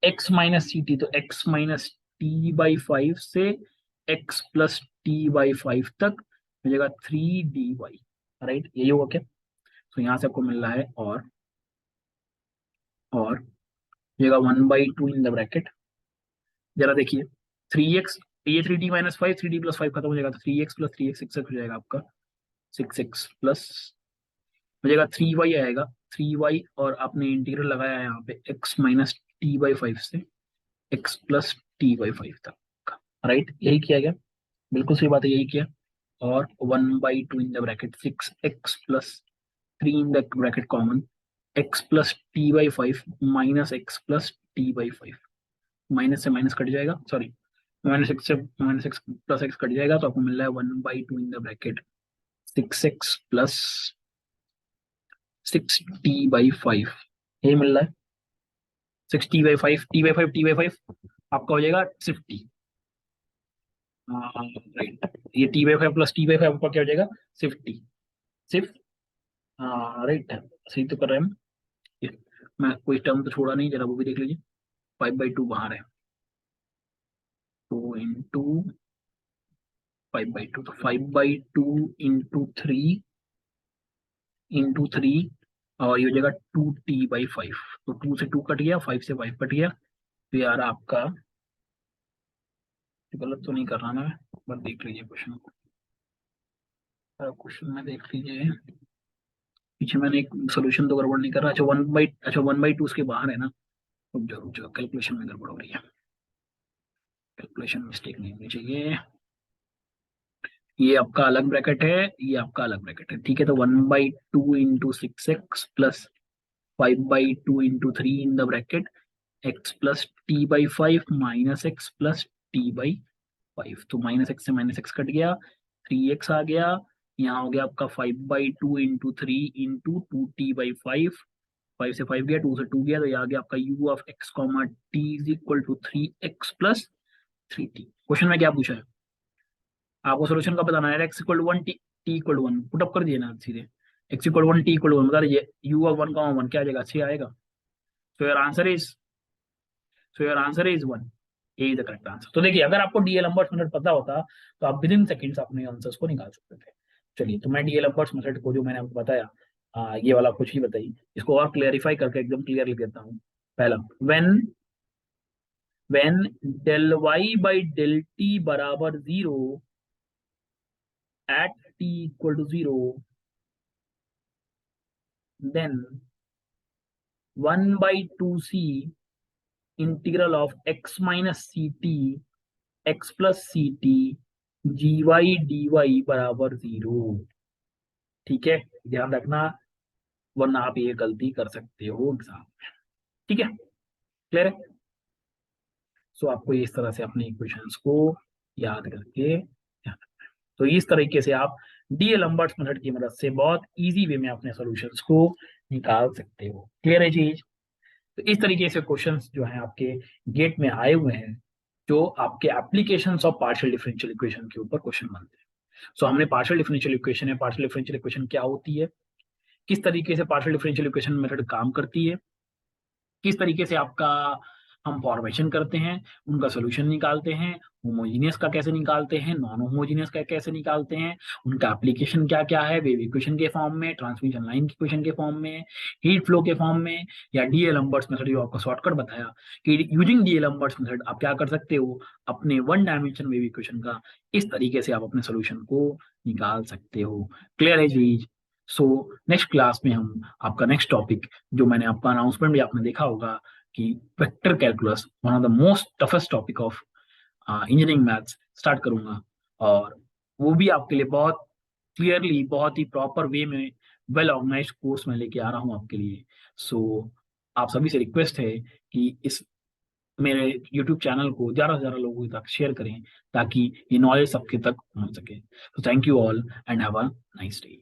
x minus c t, तो x माइनस टी बाई 5 से x प्लस टी बाई 5 तक हो जाएगा 3 dy, राइट, यही होगा क्या? तो यहाँ से आपको मिल रहा है, और हो जाएगा 1/2 इन द ब्रैकेट, जरा देखिए, 3x, ये 3d-5, 3d+5 खत्म हो जाएगा, तो 3x प्लस 3x 6x हो जाएगा आपका, 6x प्लस हो जाएगा 3y आएगा, 3y, और आपने इंटीग्रल लगाया है यहाँ पे x माइनस टी बाई 5 से x प्लस टी बाई 5 तक, राइट, यही किया गया, बिल्कुल सही बात है, यही किया। और 1/2 इन the bracket 6x plus 3 in the bracket common, x plus T by 5 minus x plus T by 5, minus से माइनस कट जाएगा, सॉरी, माइनस एक्स से minus x plus x cut जाएगा, तो आपको मिल रहा है 1/2 इन the bracket 6x plus 6t/5, यही मिल रहा है, 6t/5, t/5, t/5 आपका हो जाएगा 50, राइट, ये t/5 प्लस t/5 आपका क्या हो जाएगा? 50, सिर्फ, राइट, सही तो कर रहे हैं हम। ये, मैं कोई टर्म तो छोड़ा नहीं, जरा वो भी देख लीजिए, 5/2 बाहर है, 2 × 5/2, तो 5/2 × 3 और ये हो जाएगा 2t/5, तो 2 से 2 कट गया, 5 से 5 कट गया, तो यार आपका, गलत तो नहीं कर रहा ना मैं, बस देख लीजिए क्वेश्चन को, क्वेश्चन में देख लीजिए, पीछे मैंने एक सोल्यूशन तो गड़बड़ नहीं कर रहा, अच्छा 1/2 उसके बाहर है ना, रुक जाओ रुक जाओ, कैलकुलेशन में गड़बड़ हो रही है, कैलकुलेशन मिस्टेक नहीं होनी चाहिए, ये आपका अलग ब्रैकेट है, ये आपका अलग ब्रैकेट है, ठीक है, तो 1/2 into 6x plus 5/2 into 3 in the bracket x plus t/5 minus x plus t/5, तो माइनस एक्स से माइनस एक्स कट गया, 3x आ गया, यहाँ हो गया आपका 5/2 इंटू 3 इंटू 2t/5, 5 से 5 गया, 2 से 2 गया, तो ये आ गया आपका u of x comma t is equal to 3x plus 3t। Question में क्या पूछा है आपको? सोल्यूशन का बताना है, x equal to 1, t equal to 1, put up कर दिए ना सीधे, x equal to 1, t equal to 1, बता दीजिए u ऑफ 1 कॉमा 1 क्या आ जाएगा? 6 आएगा। So your answer is, so your answer is 1, a is the correct answer. तो देखिए अगर आपको डीएल लंबर्ट्स मेथड पता होता तो आप विद इन सेकंड्स अपने आंसर्स को निकाल सकते थे। चलिए तो मैं डीएल लंबर्ट्स मेथड को जो मैंने आपको बताया ये वाला कुछ ही बताइए, इसको और क्लियरिफाई करके एकदम क्लियर लिख देता हूँ। पहला, when del y by del t बराबर 0 at t equal to 0, then 1 by 2c integral of x minus ct x plus ct gy dy बराबर 0। ठीक है, ध्यान रखना वरना आप ये गलती कर सकते हो एग्जाम में। ठीक है, क्लियर है? सो आपको इस तरह से अपने इक्वेशंस को याद करके ध्यान रखना है। तो इस तरीके से आप डीएल लंबर्ट्स मेथड की मदद से बहुत इजी वे में अपने सॉल्यूशंस को निकाल सकते हो। क्लियर है चीज? तो इस तरीके से क्वेश्चंस जो है आपके गेट में आए हुए हैं, जो आपके applications of partial differential equation के ऊपर क्वेश्चन बनते हैं। सो हमने पार्शियल डिफरेंशियल इक्वेशन है, पार्शियल डिफरेंशियल इक्वेशन क्या होती है, किस तरीके से पार्शियल डिफरेंशियल इक्वेशन मेथड काम करती है, किस तरीके से आपका हम फॉर्मेशन करते हैं, उनका सोल्यूशन निकालते हैं, होमोजीनियस का कैसे निकालते हैं, नॉन होमोजीनियस का कैसे निकालते हैं, उनका एप्लीकेशन क्या क्या है, वेव इक्वेशन के फॉर्म में, ट्रांसमिशन लाइन की इक्वेशन के फॉर्म में, हीट फ्लो के फॉर्म में, या डीएल लंबर्ट्स मेथड जो आपको शॉर्टकट बताया कि यूजिंग डीएल लंबर्ट्स मेथड आप क्या कर सकते हो, अपने वन डायमेंशन वेव इक्वेशन का इस तरीके से आप अपने सोल्यूशन को निकाल सकते हो। क्लियर है चीज? सो नेक्स्ट क्लास में हम आपका नेक्स्ट टॉपिक, जो मैंने आपका अनाउंसमेंट भी आपने देखा होगा कि vector calculus one of the most toughest topic of engineering maths start करूंगा, और वो भी आपके लिए बहुत क्लियरली बहुत ही प्रॉपर वे में वेल ऑर्गेनाइज्ड कोर्स में लेके आ रहा हूँ आपके लिए। सो आप सभी से रिक्वेस्ट है कि इस मेरे YouTube चैनल को ज़्यादा से ज़्यादा लोगों तक शेयर करें ताकि ये नॉलेज सबके तक पहुंच सके। तो thank you all and have a nice day.